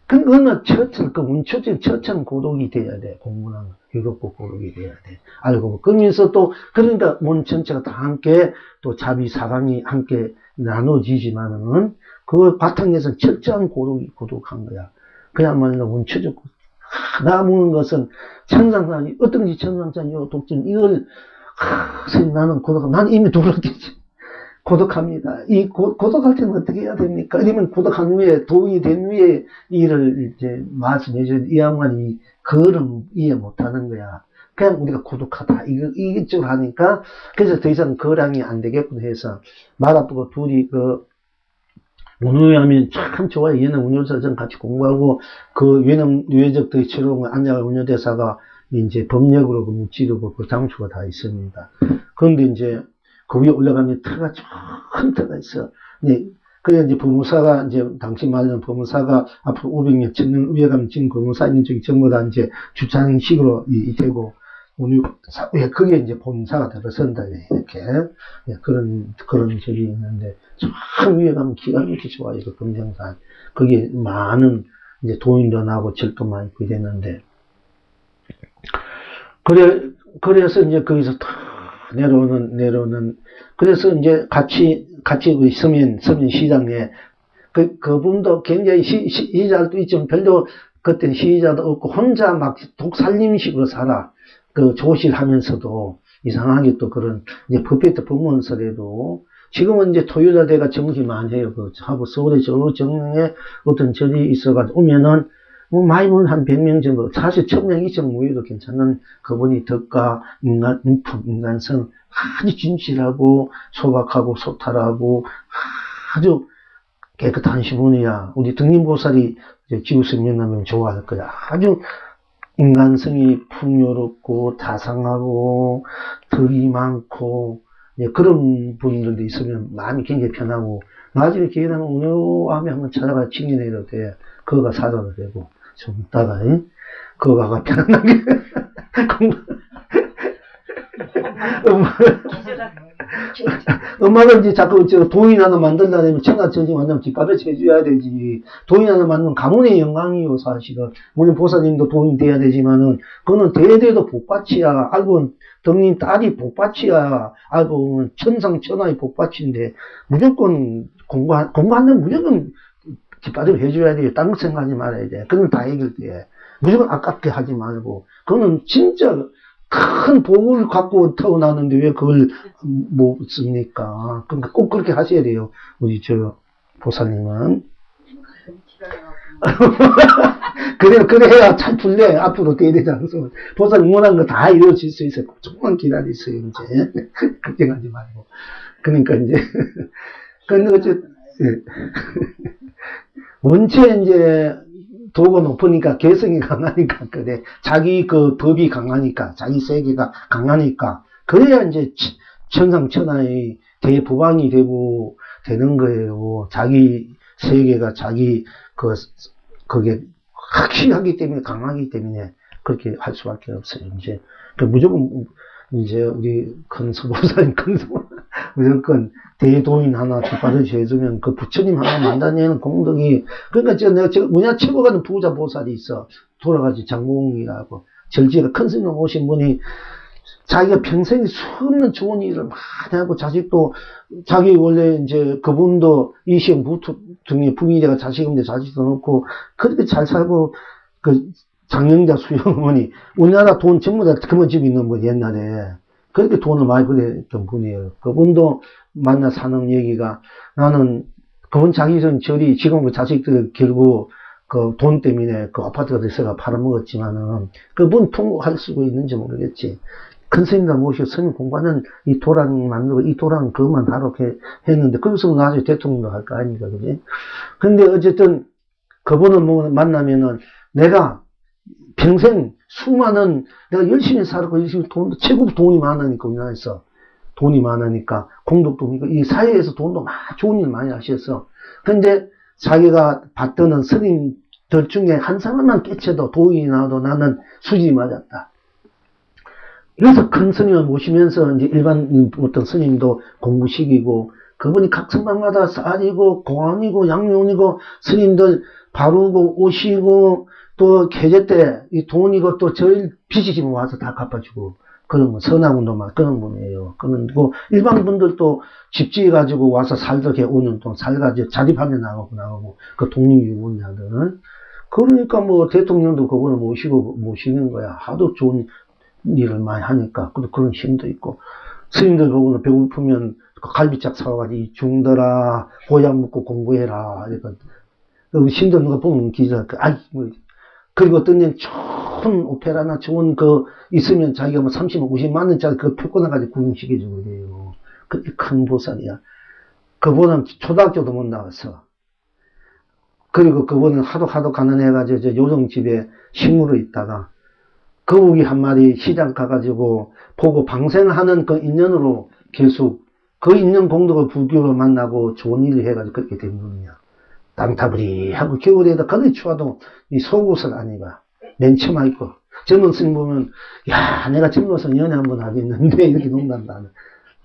그러니까 얼마나 그 운초적인 처참 고독이 돼야 돼. 공부는 유럽고 고독이 돼야 돼. 알고. 그러면서 또 그러니까 몸 전체가 다 함께 또 자비 사랑이 함께 나눠지지만은 그 바탕에서는 철저한 고독한 거야. 그야말로 운초적 나무는 것은 천상산 어떤지 천상산 요 독점 이걸 선생님 나는 나는 이미 돌았겠지. 고독합니다. 이 고독할 때는 어떻게 해야 됩니까? 이러면 고독한 후에 도인이 된 후에 이를 이제 말씀해준 이 양반이 그거를 이해 못하는 거야. 그냥 우리가 고독하다 이쪽으로 하니까 그래서 더 이상 거량이 안 되겠군 해서 말 아프고 둘이 운유하면 참 좋아요. 얘는 운유대사랑 같이 공부하고, 그 외적들이 치러온 거, 안냐가 운유대사가 이제 법력으로 그 무찌르고 그 장수가 다 있습니다. 그런데 이제 그 위에 올라가면 터가 큰 터가 있어. 네. 그래 이제 법무사가 이제 당시 말하는 법무사가 앞으로 500년 전년 위에 가면 지금 법무사 있는 쪽이 전부 다 이제 주차장식으로 되고 우리 사회 그게 이제 본사가 들어선다 이렇게 그런 적이 있는데 참 위에 가면 기가 막히게 좋아요. 그 금정산 거기에 많은 이제 도인도 나고 절도 많이 되는데 그래서 이제 거기서 다 내려오는 그래서 이제 같이 우리 서민 시장에 그분도 굉장히 시자도 있지만 별로 그때 시자도 없고 혼자 막 독살림식으로 살아. 그 조실하면서도 이상하게 또 그런 이제 퍼펙트 법문서래도 지금은 이제 토요일대가 정시 많이 해요. 그 하고 서울에 저 정릉에 어떤 절이 있어가지고 오면은 뭐 많이 보면 한 100명 정도 사실 1000명 이상 모여도 괜찮은 그분이 덕과 인간성 아주 진실하고 소박하고 소탈하고 아주 깨끗한 시분이야. 우리 등림보살이 지구스 명하면 좋아할 거야. 아주 인간성이 풍요롭고 다상하고 덕이 많고 그런 분들도 있으면 마음이 굉장히 편하고 나중에 기회 나면 오늘 밤에 한번 찾아가 칭의내도 돼. 그거가 사자도 되고 좀 이따가 그거가 편안하게 엄마가 이제 자꾸 도인 하나 만들려면 천하천지 만나면 뒷받침 해줘야 되지. 도인 하나 만들면 가문의 영광이요 사실은. 물론 보사님도 도인 돼야 되지만은 그거는 대대도 복받이야. 알고 등님 딸이 복받이야. 알고 보면 천상천하의 복받인데 무조건 공부하면 무조건 뒷받침 해줘야 돼요. 딴 거 생각하지 말아야 돼. 그건 다 해결돼. 무조건 아깝게 하지 말고 그거는 진짜 큰 복을 갖고 태어나는데 왜 그걸 못 씁니까? 그러니까 꼭 그렇게 하셔야 돼요. 우리 보살님은. 그래야 잘 풀려. 앞으로 대대장수. 보살님 원하는 거 다 이루어질 수 있어요. 조금만 기다리세요, 이제. 걱정하지 말고. 그러니까 이제. 근데 원체 이제 도가 높으니까 개성이 강하니까 그래. 자기 그 법이 강하니까 자기 세계가 강하니까 그래야 이제 천상천하의 대법왕이 되고 되는 거예요. 자기 세계가 자기 그게 확실하기 때문에 강하기 때문에 그렇게 할 수밖에 없어요. 이제 무조건 이제 우리 큰 서보사님 무조건 대도인 하나 뒷받쳐 해주면 그 부처님 하나 만다내는 공덕이 그러니까 내가 뭐냐 최고가는 부자 보살이 있어. 돌아가지 장봉이라고 절지가 큰 스님 오신 분이 자기가 평생에 수없는 좋은 일을 많이 하고 자식도 자기 원래 이제 그분도 이 시험 중에 부미대가 자식인데 자식도 넣고 그렇게 잘 살고 그 장영자 수영어머니 우리나라 돈 전부 다 그만 집에 있는 분 옛날에 그렇게 돈을 많이 보냈던 분이에요. 그분도 만나 사는 얘기가 나는 그분 자기 전 절이 지금 그 자식들 결국 그 돈 때문에 그 아파트가 돼서가 팔아먹었지만은 그분 통할 수가 있는지 모르겠지. 큰 스님들 모시고 스님 공부하는 이 도랑 만들고 이 도랑 그것만 하러 이렇게 했는데 그래서 나중에 대통령도 할 거 아닙니까, 그지? 근데 어쨌든 그분을 만나면은 내가 평생 수많은 내가 열심히 살고 열심히 최고 돈이 많으니까 우리나라에서 돈이 많으니까 공덕도 있고 이 사회에서 돈도 좋은 일 많이 하셨어. 근데 자기가 받드는 스님들 중에 한 사람만 깨쳐도 도인이 나와도 나는 수준이 맞았다. 그래서 큰 스님을 모시면서 이제 일반 어떤 스님도 공부시키고 그분이 각 성당마다 쌀이고 공안이고 양면이고 스님들 바르고 오시고 또 계제 때 이 돈이고 또 저희 빚이지면 와서 다 갚아주고 그런 분 선화운동만 그런 분이에요. 그리고 일반 분들도 집지해 가지고 와서 살덕해 오는 돈 살가지고 자립하면 나가고 그 독립유공자들은 그러니까 뭐 대통령도 그분을 모시는 거야. 하도 좋은 일을 많이 하니까 그런 힘도 있고 스님들 보고는 배고프면 갈비짝 사와가지고 중더라 보약 먹고 공부해라 이러니까 힘든 거 보면 기자 그리고 어떤 년 좋은 오페라나 좋은 있으면 자기가 뭐 30만 50만 원짜리 표권을 구경시켜주고 그래요. 그렇게 큰 보살이야. 그분은 초등학교도 못 나왔어. 그리고 그분은 하도 가난해가지고 요정집에 식물로 있다가 거북이 한 마리 시장 가가지고 보고 방생하는 그 인연으로 계속 그 인연 공덕을 불교로 만나고 좋은 일을 해가지고 그렇게 된 분이야. 땅타부리 하고 겨울에도 그리 추워도 이 속옷을 안 입어. 맨 처마 입고. 젊은 스님 보면, 야, 내가 젊어서 연애 한번 하겠는데, 이렇게 농담다.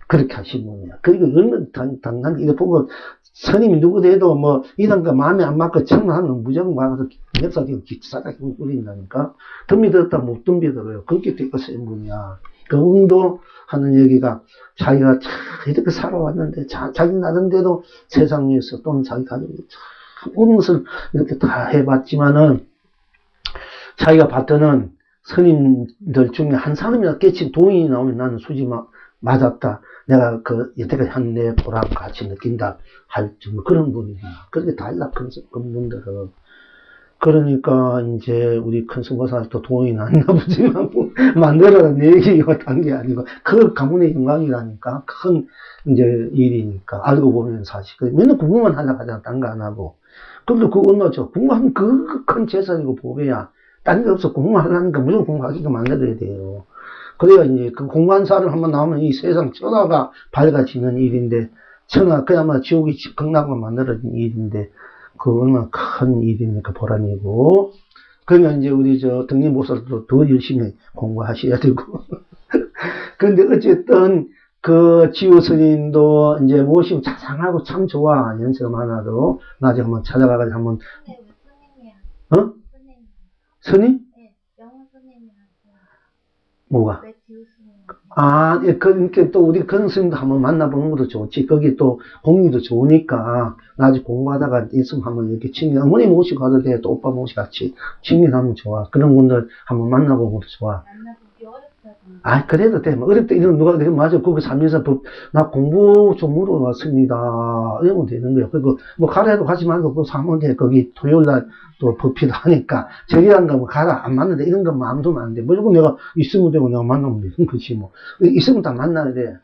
그렇게 하신 분이야. 그리고 얼마나 당당히 이거 보고, 스님이 누구래도 뭐, 이런 거 마음에 안 맞고 처음 하면 무조건 와서 멱살이 기싸게 뿌린다니까. 덤비들었다 못 덤비들어요. 그렇게 되고 쓴 분이야. 그 운동하는 얘기가 자기가 참 이렇게 살아왔는데, 자기 나름대로 세상 위에서 또는 자기 가족이 참 모든 것을 이렇게 다 해봤지만은, 자기가 봤더는 스님들 중에 한 사람이나 깨친 도인이 나오면 나는 수지 맞았다. 내가 그 여태까지 한 내 보람 같이 느낀다. 할 정도 그런 분이야. 그렇게 달라, 큰 분들은. 그러니까 이제 우리 큰 스님보살도 도인이 났나 보지만 만들어낸 얘기가 단 게 아니고 그 가문의 영광이라니까. 큰 이제 일이니까. 알고 보면 사실. 맨날 공부만 하려고 하잖아. 딴 거 안 하고. 그래도 그거 언노죠. 공부하면 그 큰 재산이고 보배야. 딴 게 없어. 공부하려니까 무조건 공부하기가 만들어야 돼요. 그래야 이제 그 공부한사를 한번 나오면 이 세상 천하가 밝아지는 일인데, 천하, 그야말로 지옥이 극락으로 만들어진 일인데, 그 얼마나 큰 일입니까, 보람이고. 그러면 이제 우리 등림보살도 더 열심히 공부하셔야 되고. 그런데 어쨌든, 그 지우 스님도 이제 모시고 자상하고 참 좋아. 연세가 많아도. 나중에 한번 찾아가가지고 한번. 네, 스님이야. 어? 스님? 네, 영어 스님이라서. 뭐가? 왜 지우 스님? 아, 예, 그러니까 또 우리 그런 스님도 한번 만나보는 것도 좋지. 거기 또 공기도 좋으니까 나중에 공부하다가 있으면 한번 이렇게 친구, 어머니 모시고 가도 돼. 또 오빠 모시고 같이 친구하면 좋아. 그런 분들 한번 만나보는 것도 좋아. 만나보기 어렵다던데. 아, 그래도 돼. 뭐 어렵다. 이런 누가 그래. 맞아. 거기 살면서 나 공부 좀 물어봤습니다. 이러면 되는 거야. 그리고 뭐 가라 해도 가지 말고 그거 사면 돼. 거기 토요일 날 또 법회도 하니까. 저기란 거 뭐 가라. 안 맞는데 이런 거 마음 두면 안 돼. 무조건 내가 있으면 되고 내가 만나면 되는 거지 뭐. 있으면 다 만나야 돼.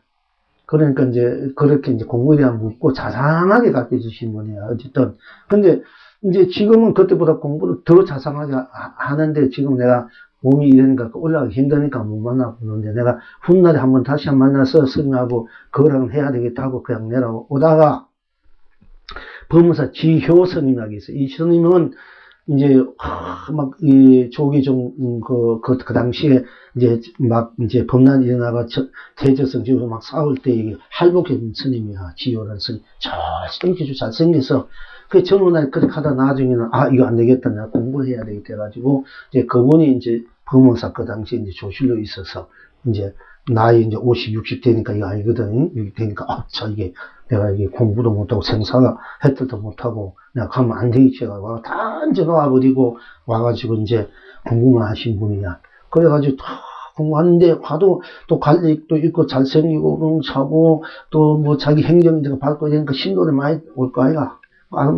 그러니까 이제 그렇게 이제 공부에 대한 묻고 자상하게 가르쳐 주신 분이야. 어쨌든. 근데 이제 지금은 그때보다 공부를 더 자상하게 하는데 지금 내가 몸이 이러니까 올라가기 힘드니까 못 만나보는데 내가 훗날에 한번 다시 한번 만나서 스님하고 그거랑 해야 되겠다고 그냥 내려오다가 법무사 지효 스님하고 있어요. 이 스님은 이제 막 이 조기 그 당시에 이제 법난 일어나가 대저성 지으로 막 싸울 때 할복했던 스님이야. 지효라는 스님. 잘생겨서 그 전후날 그렇게 하다 나중에는 이거 안 되겠다. 내가 공부해야 되겠다 해가지고 이제 그분이 이제 법무사 그 당시에 이제 조실로 있어서 이제 나이 이제 50, 60 되니까 이거 아니거든. 이게 되니까 이게 내가 이게 공부도 못하고 생사가 해탈도 못하고 내가 가면 안 되겠지. 해가지고 단지 놓아버리고 와가지고 이제 공부만 하신 분이야. 그래가지고 다 공부하는데 화도 또 관리도 있고 잘생기고 사고 또 뭐 자기 행정이가 밟고 되니까 신도를 많이 올 거 아이가.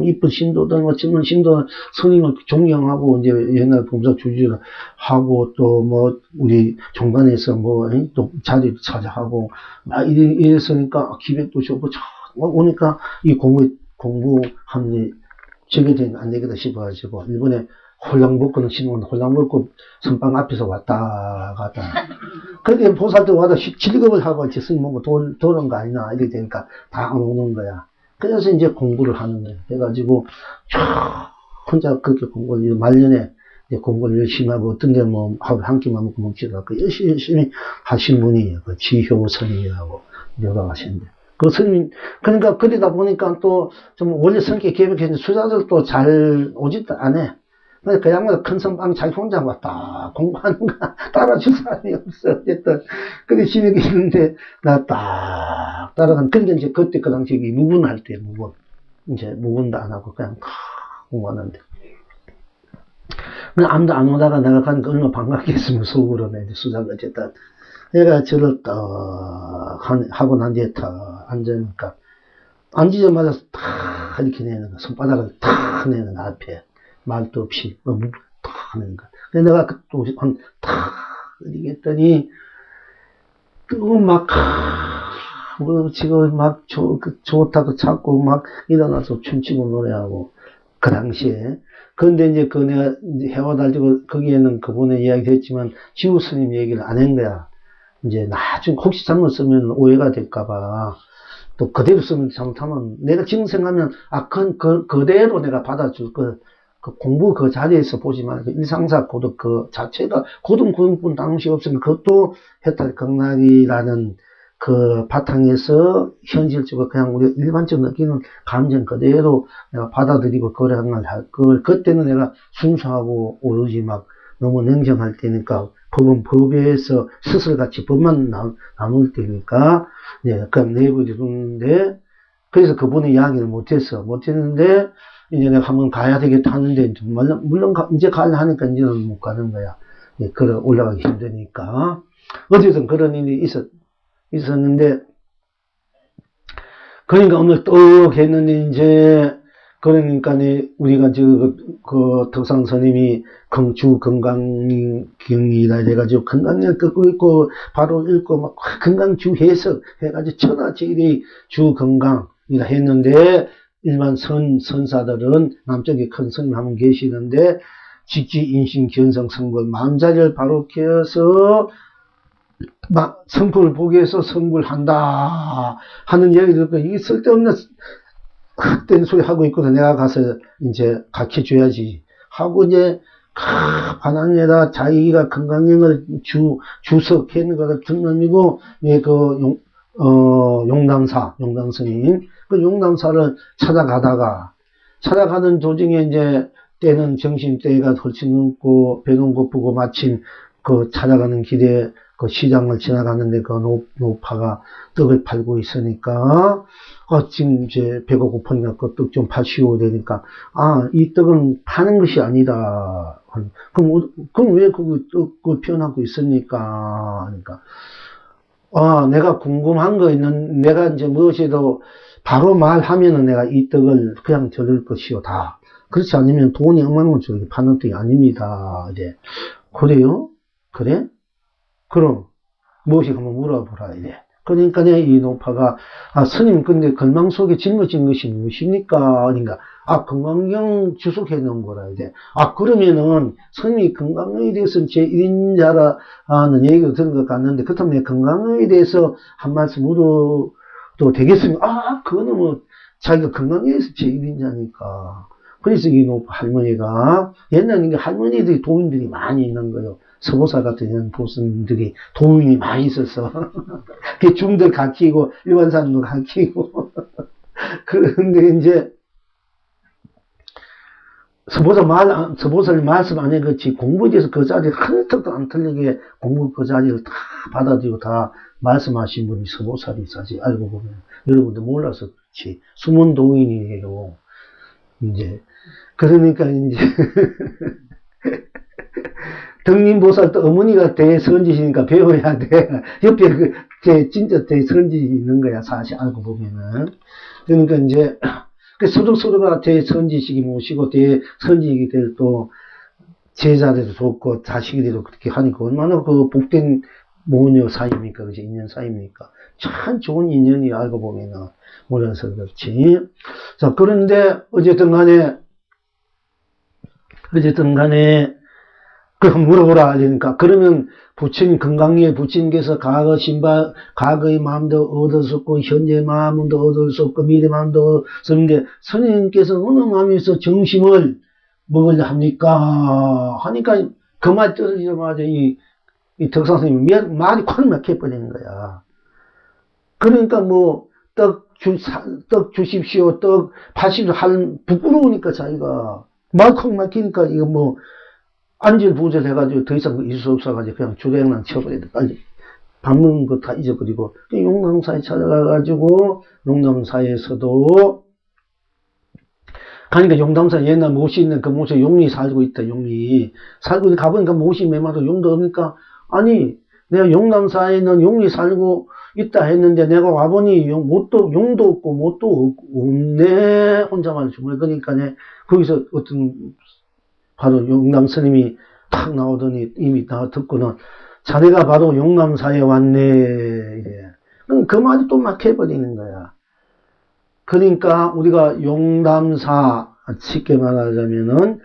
이쁜 신도들, 뭐, 젊은 신도, 스님을 존경하고, 이제, 옛날 범사 주지를 하고, 또, 뭐, 우리 종단에서 뭐, 또 자리를 차지하고, 막 이랬으니까, 기백도 좋고, 오니까, 이 공부하는, 저게 안 되겠다 싶어가지고, 일본에 홀랑벗고는 신문, 홀랑벗고, 선방 앞에서 왔다 갔다. 그렇게 보살도 와도 질겁을 하고, 이제 스님 보고 도는 거 아니나, 이렇게 되니까 다 안 오는 거야. 그래서 이제 공부를 하는 거예요. 해가지고, 혼자 그렇게 공부를, 말년에 이제 공부를 열심히 하고, 어떤 데 뭐, 하루 한 끼만 먹고 먹지도 않고, 열심히 하신 분이에요. 그 지효 스님이라고, 돌아가셨는데. 그 스님, 그러니까 그러다 보니까 또, 좀 원래 성격이 개벽했는데, 수자들도 잘 오지도 않아. 그 양반은 큰 선방 자기 혼자 왔다 공부하는 거 따라줄 사람이 없어. 어쨌든 그게 심하게 있는데 나 딱 따라간. 그러니까 이제 그때 그 당시에 무분할 때 이제 무분도 안 하고 그냥 공부하는데 아무도 안 오다가 내가 가니까 얼마나 반갑겠으면 속으로 내 수작을 어쨌든 내가 저를 딱 하고 난 뒤에 딱 앉으니까 앉으자마자 탁 이렇게 내는 거 손바닥을 탁 내는 거 앞에. 말도 없이, 탁 하는 거. 근데 내가 또, 탁, 이렇게 했더니, 또 막, 지금 막, 좋다고 찾고, 막, 일어나서 춤추고 노래하고, 그 당시에. 그런데 이제 그 내가 이제 해와가지고 거기에는 그분의 이야기도 했지만 지우 스님 얘기를 안 한 거야. 이제 나중에 혹시 잘못 쓰면 오해가 될까봐. 또 그대로 쓰면 잘못하면 내가 지금 생각하면 그대로 내가 받아줄 그 공부 그 자리에서 보지 말고 일상사 고득 그 자체가 고등분뿐 당시 없으면 그것도 해탈 극락이라는 그 바탕에서 현실적으로 그냥 우리가 일반적으로 느끼는 감정 그대로 내가 받아들이고 거래한 걸 그때는 내가 순수하고 오로지 막 너무 냉정할 때니까 법은 법에서 스스로같이 법만 나눌 때니까 그냥 내버려두는데 그래서 그분의 이야기를 못했는데 이제 내가 한번 가야 되겠다 하는데 물론 이제 가려 하니까 이제는 못 가는 거야. 걸어 올라가기 힘드니까 어쨌든 그런 일이 있었는데 그러니까 오늘 떡 했는데 이제 그러니까 우리가 그 덕상 스님이 주 건강경이라 해가지고 건강을 끄고 있고 바로 읽고 막 건강주 해석 해가지고 천하제일이 주 건강이라 했는데 일반 선사들은 남쪽에 큰 스님 한 분 계시는데 직지 인신 견성 성불 마음자리를 바로 켜서 성불을 보기 위해서 성불한다 하는 얘기 듣고 이게 쓸데없는 헛된 소리 하고 있거든. 내가 가서 이제 가르쳐줘야지 하고 이제 반항에다 자기가 건강형을 주석했는 거를 든 놈이고 용담 스님 그 용담사를 찾아가는 도중에 이제 때는 정신때가 훨씬 넘고 배는 고프고 마침 그 찾아가는 길에 그 시장을 지나가는데 그 노파가 떡을 팔고 있으니까 지금 이제 배가 고프니까 그 떡 좀 파시오 되니까 이 떡은 파는 것이 아니다. 그럼 왜 그 떡을 표현하고 있습니까? 그러니까 내가 궁금한 거 있는 내가 이제 무엇이도 바로 말하면은 내가 이 떡을 그냥 들을 것이오 다. 그렇지 않으면 돈이 얼마나 저렇게 파는 떡이 아닙니다. 이제 그래요? 그래? 그럼 무엇이 한번 물어보라 이래. 그러니까 이 노파가 스님 근데 건망 속에 짊어진 것이 무엇입니까? 그러니까 건강경 주석해 놓은 거라 이제 그러면은 스님이 건강에 대해서는 제1인자라는 얘기를 들은 것 같는데 그렇다면 건강에 대해서 한 말씀 물어도 되겠습니까? 그거는 뭐 자기가 건강에 대해서 제1인자니까 그래서 이 노파 할머니가 옛날에 할머니들이 도인들이 많이 있는 거예요. 서보살 같은 보스들이 도인이 많이 있어서 중들 가르치고 일반 사람도 가르치고 그런데 이제 서보살 말씀 안 해 그렇지 공부에 대해서 그 자리에 한 턱도 안 틀리게 공부 그 자리를 다 받아들이고 다 말씀하신 분이 서보살이 사실 알고 보면 여러분들 몰라서 그렇지 숨은 도인이에요. 이제 그러니까 이제 등림보살도 어머니가 대선지시니까 배워야 돼. 옆에 진짜 대선지시 있는 거야, 사실 알고 보면은. 그러니까 이제, 서로가 대선지식이 모시고 대선지식이 될 또, 제자들도 좋고, 자식들도 그렇게 하니까 얼마나 그 복된 모녀 사이입니까? 그지? 인연 사이입니까? 참 좋은 인연이 알고 보면은, 몰라서 그렇지. 자, 그런데, 어쨌든 간에, 그럼 물어보라 하니까 그러면 부처님 건강리에 부처님께서 과거의 마음도 얻었었고 현재의 마음도 얻었었고 미래 마음도 얻었는데 스님께서 어느 마음에서 정심을 먹으려 합니까? 하니까 그 말 떨어지자마자 이 덕상스님이 말이 콱 막혀버리는 거야. 그러니까 뭐 떡 주십시오 떡 파십시오 부끄러우니까 자기가 말 콱 막히니까 이거 뭐 안절부절 해가지고 더 이상 있을 수 없어가지고 그냥 주랭랑 쳐버리다 빨리 밥 먹는 거 다 잊어버리고 용담사에 찾아가가지고 용담사에서도 가니까 용담사 옛날 못이 있는 그 못에 용이 살고 있다. 용이 살고 가보니까 못이 메마도 용도 없으니까 아니 내가 용담사에는 용이 살고 있다 했는데 내가 와보니 용도 없고 못도 없네 혼자만 주물 그러니까 거기서 어떤 바로 용남 스님이 탁 나오더니 이미 다 듣고는 자네가 바로 용남사에 왔네. 이래. 그 말이 또 막 해버리는 거야. 그러니까 우리가 용담사 쉽게 말하자면은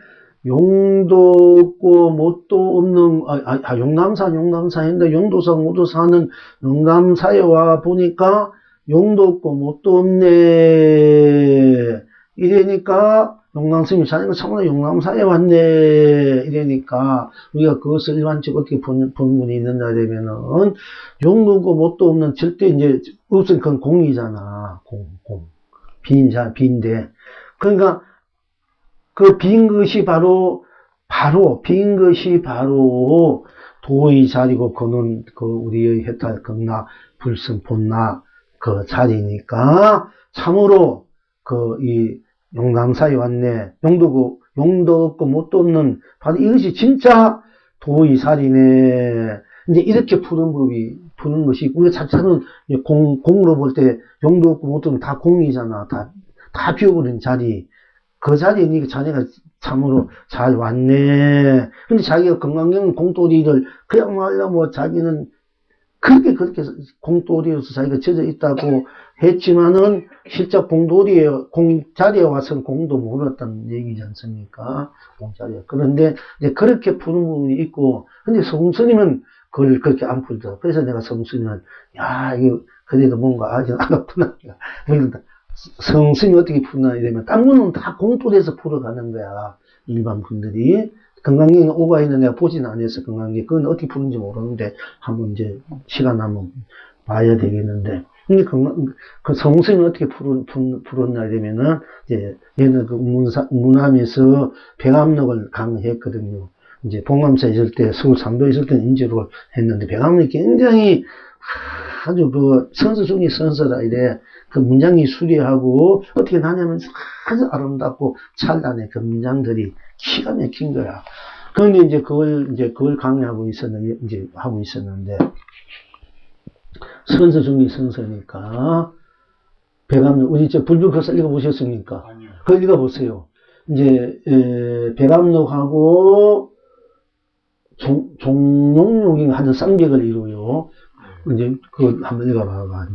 용도 없고 못도 없는 용남사인데 용도사 모도사는 용남사에 와 보니까 용도 없고 못도 없네. 이러니까 용남스님이 자네가 참으로 용남사에 왔네. 이러니까 우리가 그것을 일반적으로 어떻게 보는 분이 있느냐 되면은 용도 없고 못도 없는 절대 이제 없으니 그건 공이잖아. 공. 빈데. 그러니까 그 빈 것이 바로 도의 자리고 그는 그 우리의 해탈 극락 불승 본락 그 자리니까 참으로 그 이 용남사에 왔네. 용도 없고 못도 없는 바로 이것이 진짜 도의 자리네. 이제 이렇게 푸는 것이 우리가 자체는 공으로 볼 때 용도 없고 못도 없는 다 공이잖아. 다 비워버린 자리. 그 자리에 자네가 참으로 잘 왔네. 근데 자기가 건강경 공돌이를 그야말로 뭐 자기는 그렇게 공돌이로서 자기가 젖어 있다고 했지만은 실제 공자리에 와서는 공도 몰랐다는 얘기지 않습니까? 공자리에. 그런데 이제 그렇게 푸는 부분이 있고, 근데 성스님은 그걸 그렇게 안 풀더라. 그래서 내가 성스님은 이거 그래도 뭔가 아직 알았구나. 성스님이 어떻게 푸나 이러면 딴 분은 다 공돌에서 풀어가는 거야. 일반 분들이. 건강경에 오가 있는 내가 보진 않았어. 건강경. 그건 어떻게 푸는지 모르는데 한번 이제 시간 한번 봐야 되겠는데. 근데 그 성스님이 어떻게 풀었나 이러면은 이제 얘는 그 문함에서 백암록을 강의했거든요. 이제 봉암사 있을 때 서울 삼도에 있을 때는 인지를 했는데 백암록이 굉장히 아주 그 선서 중에 선서라 이래. 그 문장이 수리하고 어떻게 나냐면 아주 아름답고 찬란해. 그 문장들이 기가 막힌 거야. 그런데 이제 그걸 강의하고 있었는데 선서 중에 선서니까 백암록 우리 불교서설 읽어보셨습니까? 아니요. 그거 읽어보세요. 이제 백암록하고 종용록인가 하는 쌍벽을 이루요. 이제 그거 한번 읽어봐봐.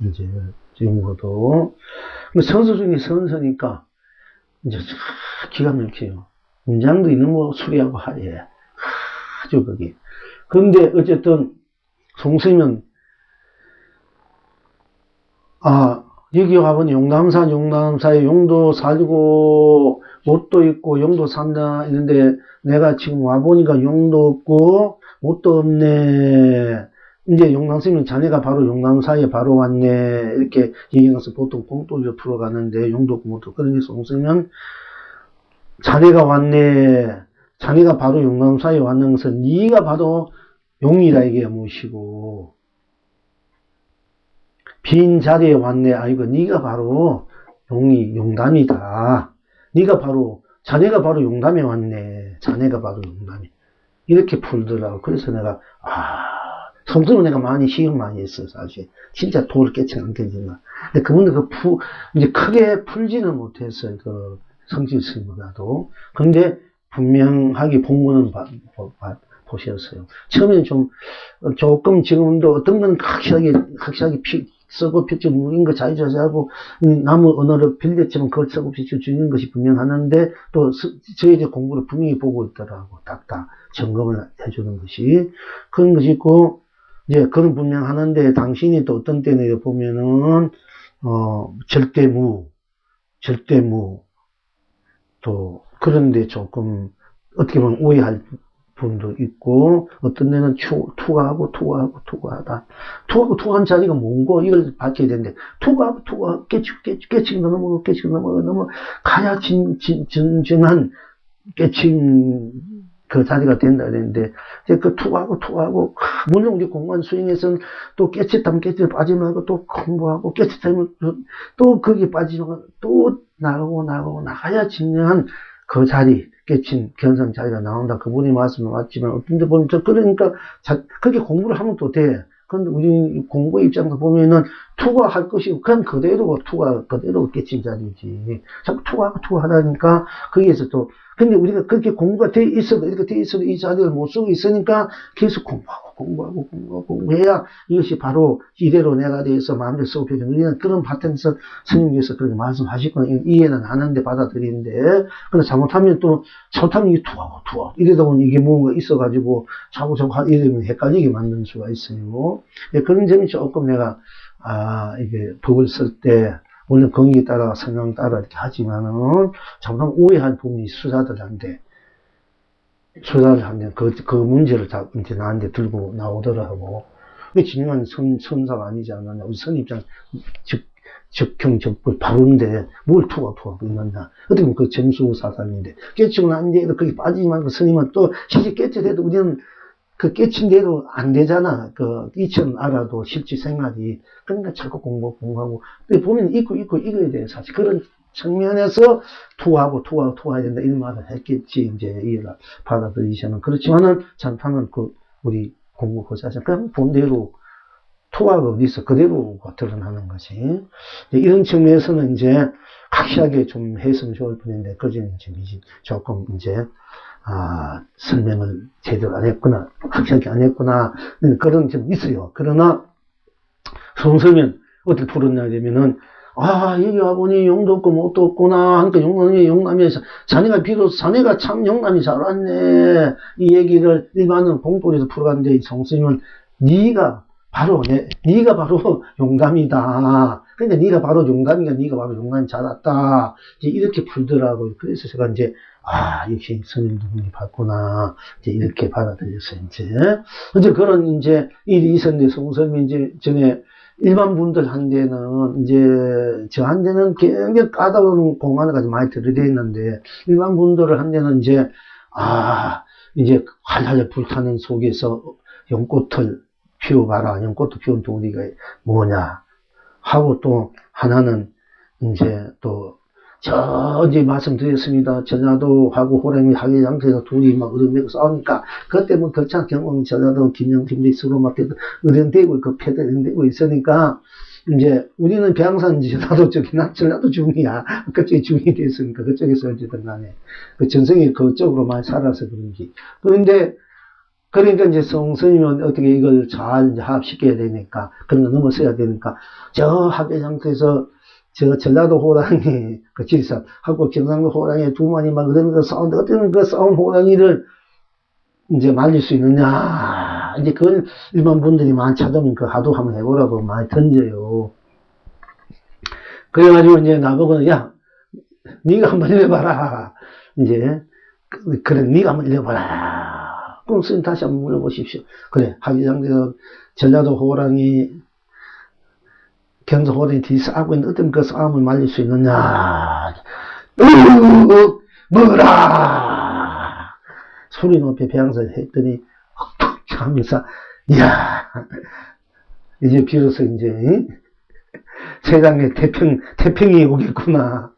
이제 지금도 선서 중에 선서니까 이제 기가 막혀요. 문장도 있는 거 수리하고 하예. 아주 거기. 그런데 어쨌든 송스님은 여기 와보니 용남사에 용도 살고 못도 있고 용도 산다 있는데 내가 지금 와보니까 용도 없고 못도 없네. 이제 용남스님은 자네가 바로 용남사에 바로 왔네. 이렇게 얘기해서 보통 공돌이로 풀어가는데 용도 없고 못도 없고. 그러니 송스님은 자네가 왔네. 자네가 바로 용남사에 왔는 것은 네가 바로 용이라 이게 무엇이고 빈 자리에 왔네. 아이고 네가 바로 용담이다. 자네가 바로 용담에 왔네. 자네가 바로 용담이. 이렇게 풀더라고. 그래서 내가 성스는 내가 많이 시험 많이 했어 사실. 진짜 도를 깨치는 않겠지만. 근데 그분들 이제 크게 풀지는 못했어요. 그 성질스님보다도. 근데 분명하게 본문은 보셨어요. 처음에는 조금 지금도 어떤 건 확실하게 쓰고 핏줄 무인 거 자유자재하고 나무 언어를 빌렸지만 그걸 쓰고 핏줄 주는 것이 분명하는데 또 저희들 공부를 분명히 보고 있더라고. 딱딱 점검을 해주는 것이. 그런 것이 있고, 이제 그런 분명하는데 당신이 또 어떤 때는 보면은, 절대무. 또 그런데 조금 어떻게 보면 오해할 분도 있고 어떤 데는 투과하다. 투과한 자리가 뭔고 이걸 밝혀야 되는데 투과하고 깨치고 넘어 가야 진정한 깨친 그 자리가 된다 그랬는데 이제 그 투과하고 물론 우리 공간 수행에서는 또 깨치다면 빠지지 말고 또 공부하고 깨치다면 또 거기에 빠지면 또 나가야 진정한 그 자리 깨친 견성 자리가 나온다. 그분이 말씀을 맞지만 어떤 데 보면 그러니까 그렇게 공부를 하면 또 돼. 근데 우리 공부 입장에서 보면은 투과할 것이 그냥 그대로 투가 그대로 깨친 자리지. 자꾸 투과하라니까 거기에서 또 근데 우리가 그렇게 공부가 돼 있어도 이렇게 돼 있어도 이 자리를 못 쓰고 있으니까 계속 공부해야 이것이 바로 이대로 내가 돼서 마음대로 쓰고 배우는 우리는 그런 파트에서 스님께서 그렇게 말씀하시거나 이해는 하는데 받아들이는데 근데 잘못하면 이게 투하고 이러다 보니 이게 뭔가 있어가지고 자꾸 이러면 헷갈리게 만드는 수가 있어요. 예, 그런 점이 조금 내가 이게 법을 쓸 때 물론 경기에 따라 성향에 따라 이렇게 하지만은 잘못하면 오해한 부분이 수사를 하는데 그 문제를 다 이제 나한테 들고 나오더라고. 그게 중요한 선사가 아니지 않느냐. 우리 선 입장 적불 바른데 뭘 투가 그러느냐. 어떻게 보면 그 점수 사상인데 깨치고 난 뒤에도 거기 빠지지 말고 스님은 또 실제 깨쳐도 우리는 그 깨친 대로 안 되잖아. 그 이천 알아도 실제 생활이. 그러니까 자꾸 공부하고. 근데 보면 있고 이거에 대해 사실 그런 측면에서 투하해야 된다. 이런 말을 했겠지. 이제 이해를 받아들이시는. 그렇지만은 잘못하면 우리 공부 그 자체 그냥 본대로 투하가 어디 있어. 그대로가 드러나는 거지. 이런 측면에서는 이제 각시하게 좀 했으면 좋을 뿐인데, 그지는 이제 조금 이제 설명을 제대로 안 했구나, 확실하게 안 했구나, 그런 점 있어요. 그러나, 성설면 어떻게 풀었냐 하면은, 여기 와보니 용도 없고 못도 없구나 하니까 용남에서 자네가 참 용남이 잘 왔네. 이 얘기를 일반은 공부에서 풀어갔는데, 성설면 네가 바로 용감이다. 그러니까 네가 바로 용감이 잘 왔다. 이제 이렇게 풀더라고요. 그래서 제가 이제 역시 스님 누군지 봤구나. 이제 이렇게 받아들였어요. 이제 그런 이제 일이 있었는데 성설이 이제 전에 일반 분들한테는 이제 저한테는 굉장히 까다로운 공안을 많이 들이대 있는데 일반 분들한테는 이제 이제 활활 불타는 속에서 연꽃을 피워봐라. 연꽃도 피운 도리가 뭐냐 하고 또 하나는 이제 또 이제 말씀드렸습니다. 전라도하고 호랑이 하계장터에서 둘이 막 의견되고 싸우니까 그때 뭐 격차 경험 전라도 김영팀들이 서로 막 의견되고 그 패드 의견되고 있으니까 이제 우리는 배양산 전라도 쪽이나 전라도 중이야. 그쪽이 중이 됐으니까 그쪽에서 어쨌든 간에 그 전성이 그쪽으로 많이 살아서 그런지. 그런데 그러니까 이제 성스님은 어떻게 이걸 잘 이제 합시켜야 되니까, 그런 거 넘어서야 되니까, 저 합의장터에서 저 전라도 호랑이, 그 지리산, 하고 경상도 호랑이 두 마리 막 그런 거 싸우는데, 어떤 그 싸운 호랑이를 이제 말릴 수 있느냐. 이제 그걸 일반 분들이 많이 찾으면 그 하도 한번 해보라고 많이 던져요. 그래가지고 이제 나보고는, 야, 네가 한번 일해봐라. 이제, 그래, 네가 한번 일해봐라. 그럼 스님 다시 한번 물어보십시오. 그래, 하기장에서 전라도 호랑이, 경상 호랑이 뒤 싸우고 있는데 어떤 그 싸움을 말릴 수 있느냐. 먹어라! 소리 높이 배양사를 했더니, 헉 하면서, 이야, 이제 비로소 이제, 세상에 태평이 오겠구나.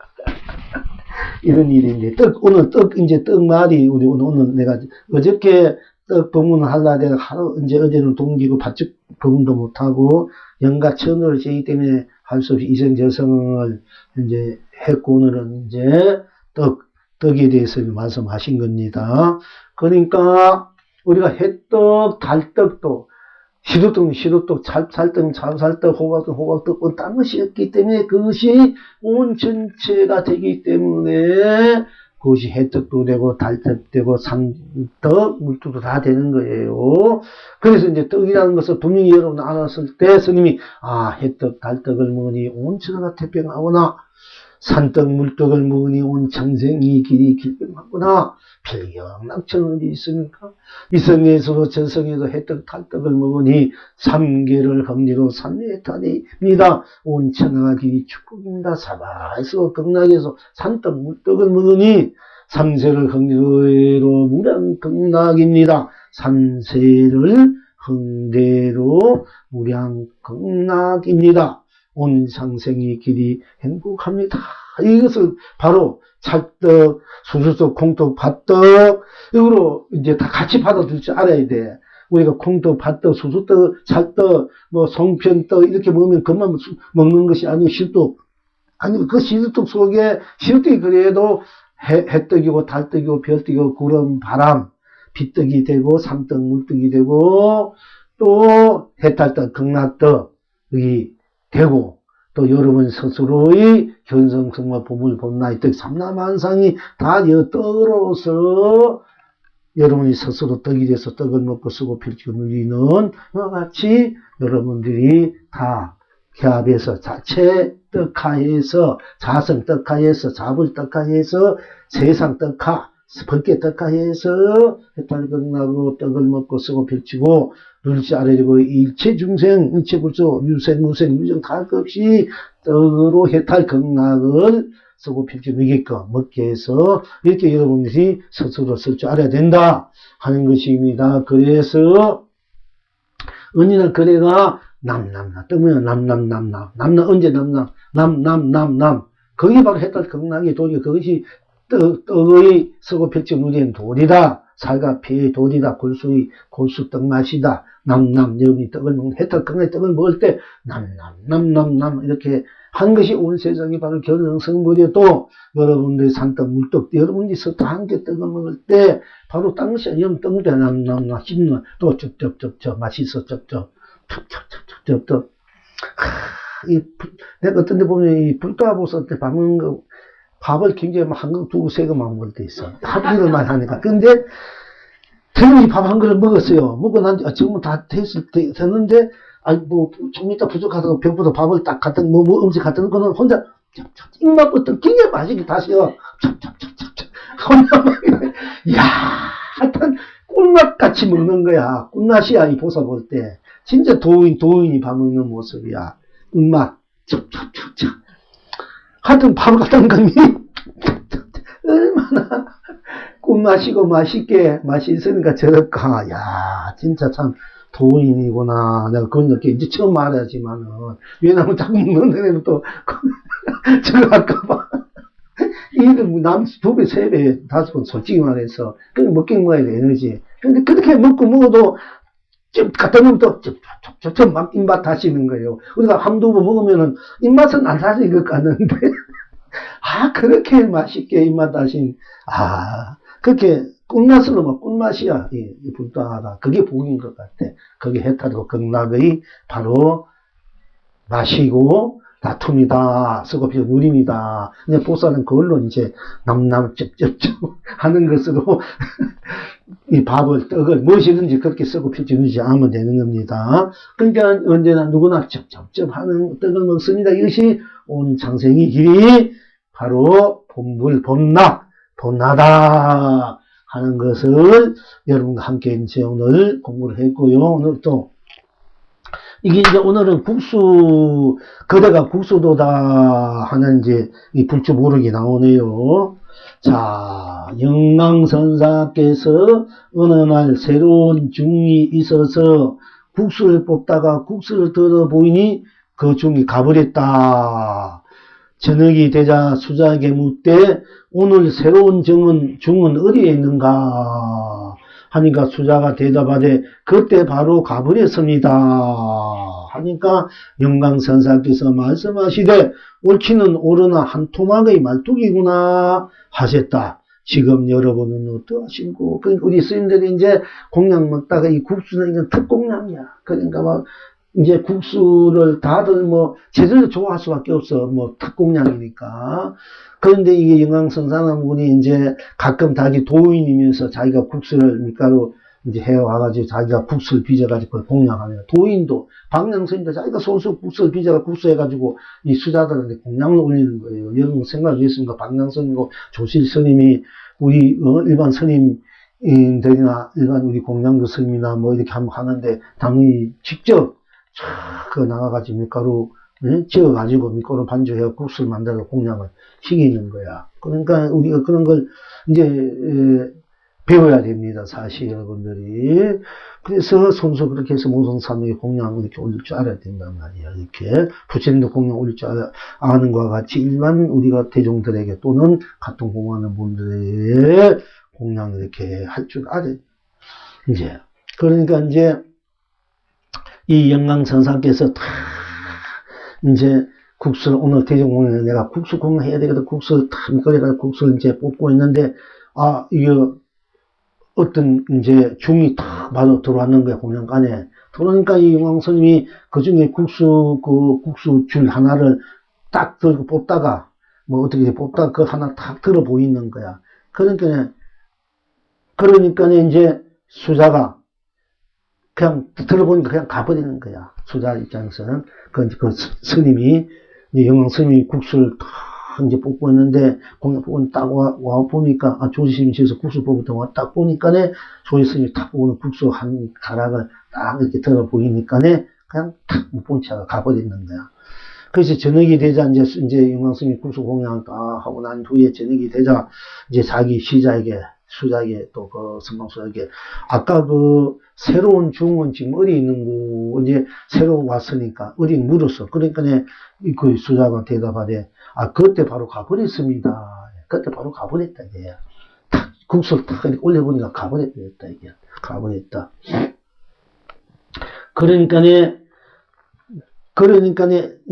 이런 일인데, 오늘 떡말이, 오늘 내가, 어저께 떡 법문을 하려고 내가 이제 어제는 동기고 바짝 법문도 못하고, 영가 천을 제기 때문에 할 수 없이 이성저성을 이제 했고, 오늘은 이제 떡에 대해서 말씀하신 겁니다. 그러니까, 우리가 햇떡, 달떡도, 시루떡, 찰떡, 찹쌀떡, 호박떡, 딴 것이 없기 때문에 그것이 온 전체가 되기 때문에 그것이 햇떡도 되고, 달떡도 되고, 산떡, 물떡도 다 되는 거예요. 그래서 이제 떡이라는 것을 분명히 여러분 알았을 때 스님이, 햇떡, 달떡을 먹으니 온 천하가 태평하구나. 산떡, 물떡을 먹으니 온 천생이 길이 길병하구나. 필경낙천 어디 있습니까? 이성에서도 전성에도 햇떡, 달떡을 먹으니 삼계를 험리로 삼례탄입니다. 온 천하가 길이 축복입니다. 사바에서 극락에서 산떡, 물떡을 먹으니 삼세를 흥대로 무량극락입니다. 삼세를 흥대로 무량극락입니다. 온 상생의 길이 행복합니다. 이것을 바로 찰떡, 수수떡, 콩떡, 팥떡, 이거로 이제 다 같이 받아들일 줄 알아야 돼. 우리가 콩떡, 팥떡, 수수떡, 찰떡, 뭐 송편떡 이렇게 먹으면 그만 먹는 것이 아니고 실떡. 아니 그 실떡 속에 실떡이 그래도 해떡이고 달떡이고 별떡이고 구름, 바람, 비떡이 되고 삼떡, 물떡이 되고 또 해탈떡, 극락떡이 되고 또 여러분 스스로의 견성성마 보물 봄나이 떡 삼라만상이 다 이 떡으로서 여러분이 스스로 떡이 돼서 떡을 먹고 쓰고 필지고 누리는 이와 같이 여러분들이 다 개합해서 자체 떡하에서 자성 떡하에서 자불 떡하에서 세상 떡하 번개 떡하에서 해탈극락으로 떡을 먹고 쓰고 필지고 누릴지 알아야되고 일체 중생 일체 불소 유생 무생 유정 다 것 없이 떡으로 해탈극락을 쓰고 필지 누리게끔 먹게 해서 이렇게 여러분들이 스스로 쓸 줄 알아야 된다 하는 것입니다. 그래서 언니는 그래가 남남남 뜨면 남남남남 남남 언제 남남 그게 바로 해탈극락의 도리 그것이 떡의 서고 필지 누리는 도리다. 살과 피의 도리다. 골수 떡맛이다. 남남 여러분이 떡을 먹는 해탈극락의 떡을 먹을 때 남남 이렇게 한 것이 온 세상이 바로 견성성물이어도 여러분들이 산떡 물떡 여러분들이 서떡 한 개 떡을 먹을 때 바로 당시에 떡을 때 남남 씹는 또 쩝쩝쩝쩝 맛있어 쩝쩝 쩝쩝 내가 어떤 데 보면 이 불가보살 때 밥 먹는 거 밥을 굉장히 한 그릇 두고 세 그릇만 먹을 때 있어. 하루 이틀만 하니까. 근데 저녁에 밥 한 그릇 먹었어요. 먹고 난 지금은 다 됐는데 아니 좀 이따 부족하다고 배고파서 밥을 딱 갖다 음식 갖다 놓고는 혼자 입맛부터 굉장히 맛있게 다시요. 혼자 야 하여튼 꿀맛같이 먹는 거야. 꿀맛이야 이 보살 볼 때. 진짜 도인이 밥 먹는 모습이야. 입맛 하여튼 밥을 갖다 놓으니 얼마나 꿀맛이고 맛있게 맛이 있으니까 저럴까. 야 진짜 참 도인이구나. 내가 그건 이렇게 이제 처음 말하지만은 왜냐면 자꾸 먹는 데는 또 저거 할까봐 이들 남 2배, 3배, 5번 솔직히 말해서 그냥 먹긴 먹어야 돼 에너지. 근데 그렇게 먹어도 좀 갖다 놓으면 또 막 입맛 다시는 거예요. 우리가 한두 번 먹으면은 입맛은 안 사실 것 같는데 그렇게 맛있게 입맛 다신 그렇게 꿀맛으로 막 꿀맛이야 이 불도하다. 그게 복인 것 같아. 그게 해탈이고 극락의 바로 맛이고 다툼이다. 서고피고 누림이다. 이제 보살은 그걸로 이제 남남 쩝쩝쩝 하는 것으로 이 밥을 떡을 무엇이든지 그렇게 쓰고 필지는지 하면 되는 겁니다. 그러니까 언제나 누구나 쩝쩝쩝 하는 떡을 먹습니다. 이것이 온 장생의 길이 바로 본불 본나다 하는 것을 여러분과 함께 이제 오늘 공부를 했고요. 오늘 또 이게 이제 오늘은 거대가 국수도다 하는 이제 이 불주 모르기 나오네요. 자, 영광선사께서 어느 날 새로운 중이 있어서 국수를 뽑다가 국수를 들어보이니 그 중이 가버렸다. 저녁이 되자 수자에게 묻되 오늘 새로운 중은 어디에 있는가 하니까 수자가 대답하되 그때 바로 가버렸습니다 하니까 영광선사께서 말씀하시되 옳기는 옳으나 한 토막의 말뚝이구나 하셨다. 지금 여러분은 어떠하신고? 그러니까 우리 스님들이 이제 공양 먹다가 이 국수는 이건 특공양이야. 그러니까 막 이제 국수를 다들 제대로 좋아할 수밖에 없어. 특공양이니까. 그런데 이게 영광선사는 분이 이제 가끔 자기 도인이면서 자기가 국수를 밀가루 이제 해와가지고 자기가 국수를 빚어가지고 공양하네요. 도인도, 방향스님도 자기가 소수 국수를 빚어가 국수 해가지고 이 수자들한테 공양을 올리는 거예요. 여러분 생각하셨습니까? 방향스님이고 조실스님이 우리 일반 스님들이나 일반 우리 공양도 스님이나 이렇게 한번 하는데 당연히 직접 나가가지고 밀가루 지어가지고 밀가루 반죽해서 국수를 만들어 공양을 시키는 거야. 그러니까 우리가 그런 걸 이제 배워야 됩니다. 사실 여러분들이. 그래서 손수 그렇게 해서 모성삼의 공양을 이렇게 올릴 줄 알아야 된단 말이야. 이렇게 부처님도 공양 올릴 줄 아는 것과 같이 일반 우리가 대중들에게 또는 같은 공부하는 분들의 공양을 이렇게 할 줄 알아야 돼. 이제 그러니까 이제 이 영광천사께서 다 이제 국수를 오늘 대종공연에 내가 국수 공연해야 되거든. 국수를 다 밑거리가 국수를 이제 뽑고 있는데 이거 어떤 이제 중이 탁 바로 들어왔는 거야, 공연관에. 그러니까 이 영광스님이 그 중에 국수 줄 하나를 딱 들고 뽑다가 뭐 어떻게 뽑다가 그 하나 탁 들어 보이는 거야. 그러니까 이제 수자가 그냥 들어보니까 그냥 가버리는 거야. 수자 입장에서는. 그 스님이, 영왕 스님이 국수를 탁 이제 뽑고 있는데, 공연 뽑고 딱 와 보니까, 조지스님이 집에서 국수 뽑았던 거 딱 보니까네, 조지스님이 탁 뽑는 국수 한 가락을 딱 이렇게 들어 보이니까네, 그냥 탁 못 본 채가 가버리는 거야. 그래서 저녁이 되자, 이제 영왕 스님이 국수 공연 딱 하고 난 후에 저녁이 되자, 이제 자기 수자에게 또 선방수자에게 아까 새로운 중은 지금 어디 있는 거 이제 새로 왔으니까 어디 물었어. 그러니까 그 수자가 대답하되 그때 바로 가버렸습니다. 그때 바로 가버렸다 이게. 탁 국수를 탁 올려보니까 가버렸다 이게. 가버렸다. 그러니까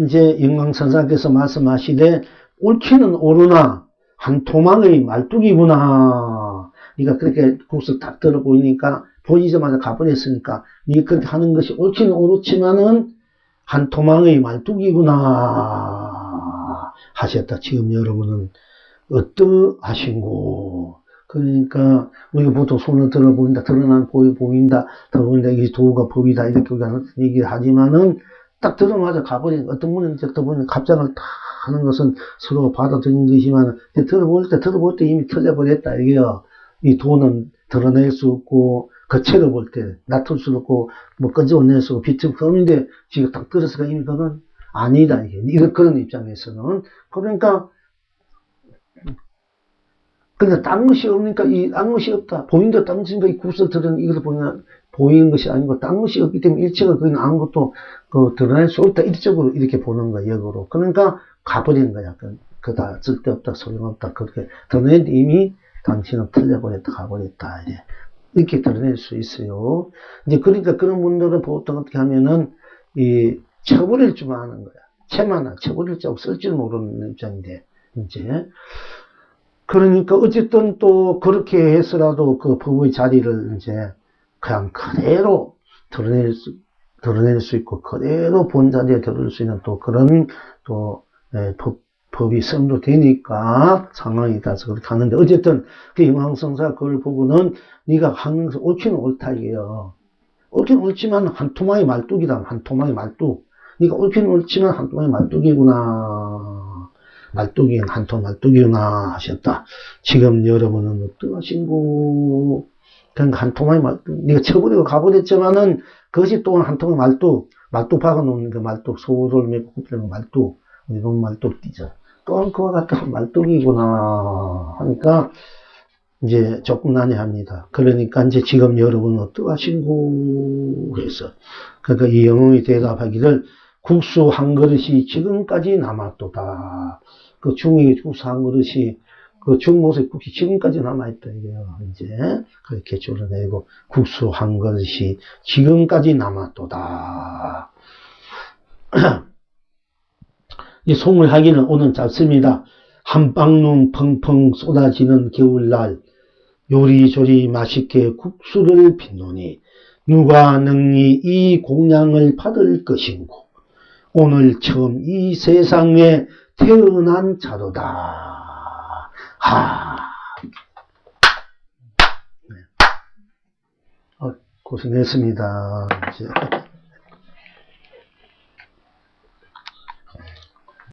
이제 영광천사께서 말씀하시되 옳기는 옳으나 한 토막의 말뚝이구나. 네가 그렇게 국수 딱 들어 보이니까 보이자마자 가버렸으니까 네가 그렇게 하는 것이 옳지는 옳지만은 한 토막의 말뚝이구나 하셨다. 지금 여러분은 어떠하신고? 그러니까 우리가 보통 손을 들어 보인다, 드러난 보인다, 이게 도가 법이다 이렇게 우리가 얘기를 하지만은 딱 들어마자 가버리는 어떤 분은 이제 또 보면 갑장을 탁 하는 것은 서로 받아들이는 것이지만 들어볼 때 이미 터져버렸다 이게요. 이 도는 드러낼 수 없고 거체로 볼 때 놔둘 수 없고 뭐 끄집어낼 수 없고 비틀 수 없는데 지금 딱 들었으니까 이미 그건 아니다 이게 이런 그런 입장에서는 그러니까 딴 것이 없으니까 딴 것이 없다 보인다 딴 것이니까 이 국수 들은 이것을 보이는 것이 아니고 딴 것이 없기 때문에 일체가 그냥 아무것도 드러낼 수 없다 이쪽으로 이렇게 보는 거야 역으로. 그러니까 가버리는 거야. 그다 쓸데없다 소용없다 그렇게 드러내는데 이미 당신은 틀려버렸다, 가버렸다, 이렇게 드러낼 수 있어요. 이제, 그러니까 그런 분들은 보통 어떻게 하면은, 쳐버릴 줄만 아는 거야. 쳐버릴 줄 쓸 줄 모르는 입장인데, 이제. 그러니까 어쨌든 또 그렇게 해서라도 그 법의 자리를 이제, 그냥 그대로 드러낼 수 있고, 그대로 본 자리에 들을 수 있는 또 그런, 법이 선도되니까 상황이 따라서 그렇게 하는데 어쨌든 그 영왕성사 그걸 보고는 네가 하는 것은 옳기는 옳다 이게요. 옳기는 옳지만 한 토막의 말뚝이다. 한 토막의 말뚝. 네가 옳기는 옳지만 한 토막의 말뚝이구나. 한 토막 말뚝이구나 하셨다. 지금 여러분은 어떠하신고? 그러니까 한 토막의 말뚝. 네가 쳐버리고 가버렸지만은 그것이 또 한 토막의 말뚝 박아놓는 그 말뚝 소를 메고 굽히는 말뚝. 이런 말뚝 뛰죠. 또한 그와 같은 말뚝이구나 하니까 이제 조금 난해합니다. 그러니까 이제 지금 여러분 어떠하신고 해서 그러니까 이 영웅이 대답하기를 국수 한 그릇이 지금까지 남았도다. 그 중에 국수 한 그릇이 그 중모습 국수 지금까지 남아있다 이게요. 이제 그렇게 줄여내고 국수 한 그릇이 지금까지 남았도다. 이 송을 하기는 오늘 짧습니다. 한방눈 펑펑 쏟아지는 겨울날 요리조리 맛있게 국수를 빚노니 누가 능히 이 공양을 받을 것인고 오늘 처음 이 세상에 태어난 자로다. 고생했습니다. 이제.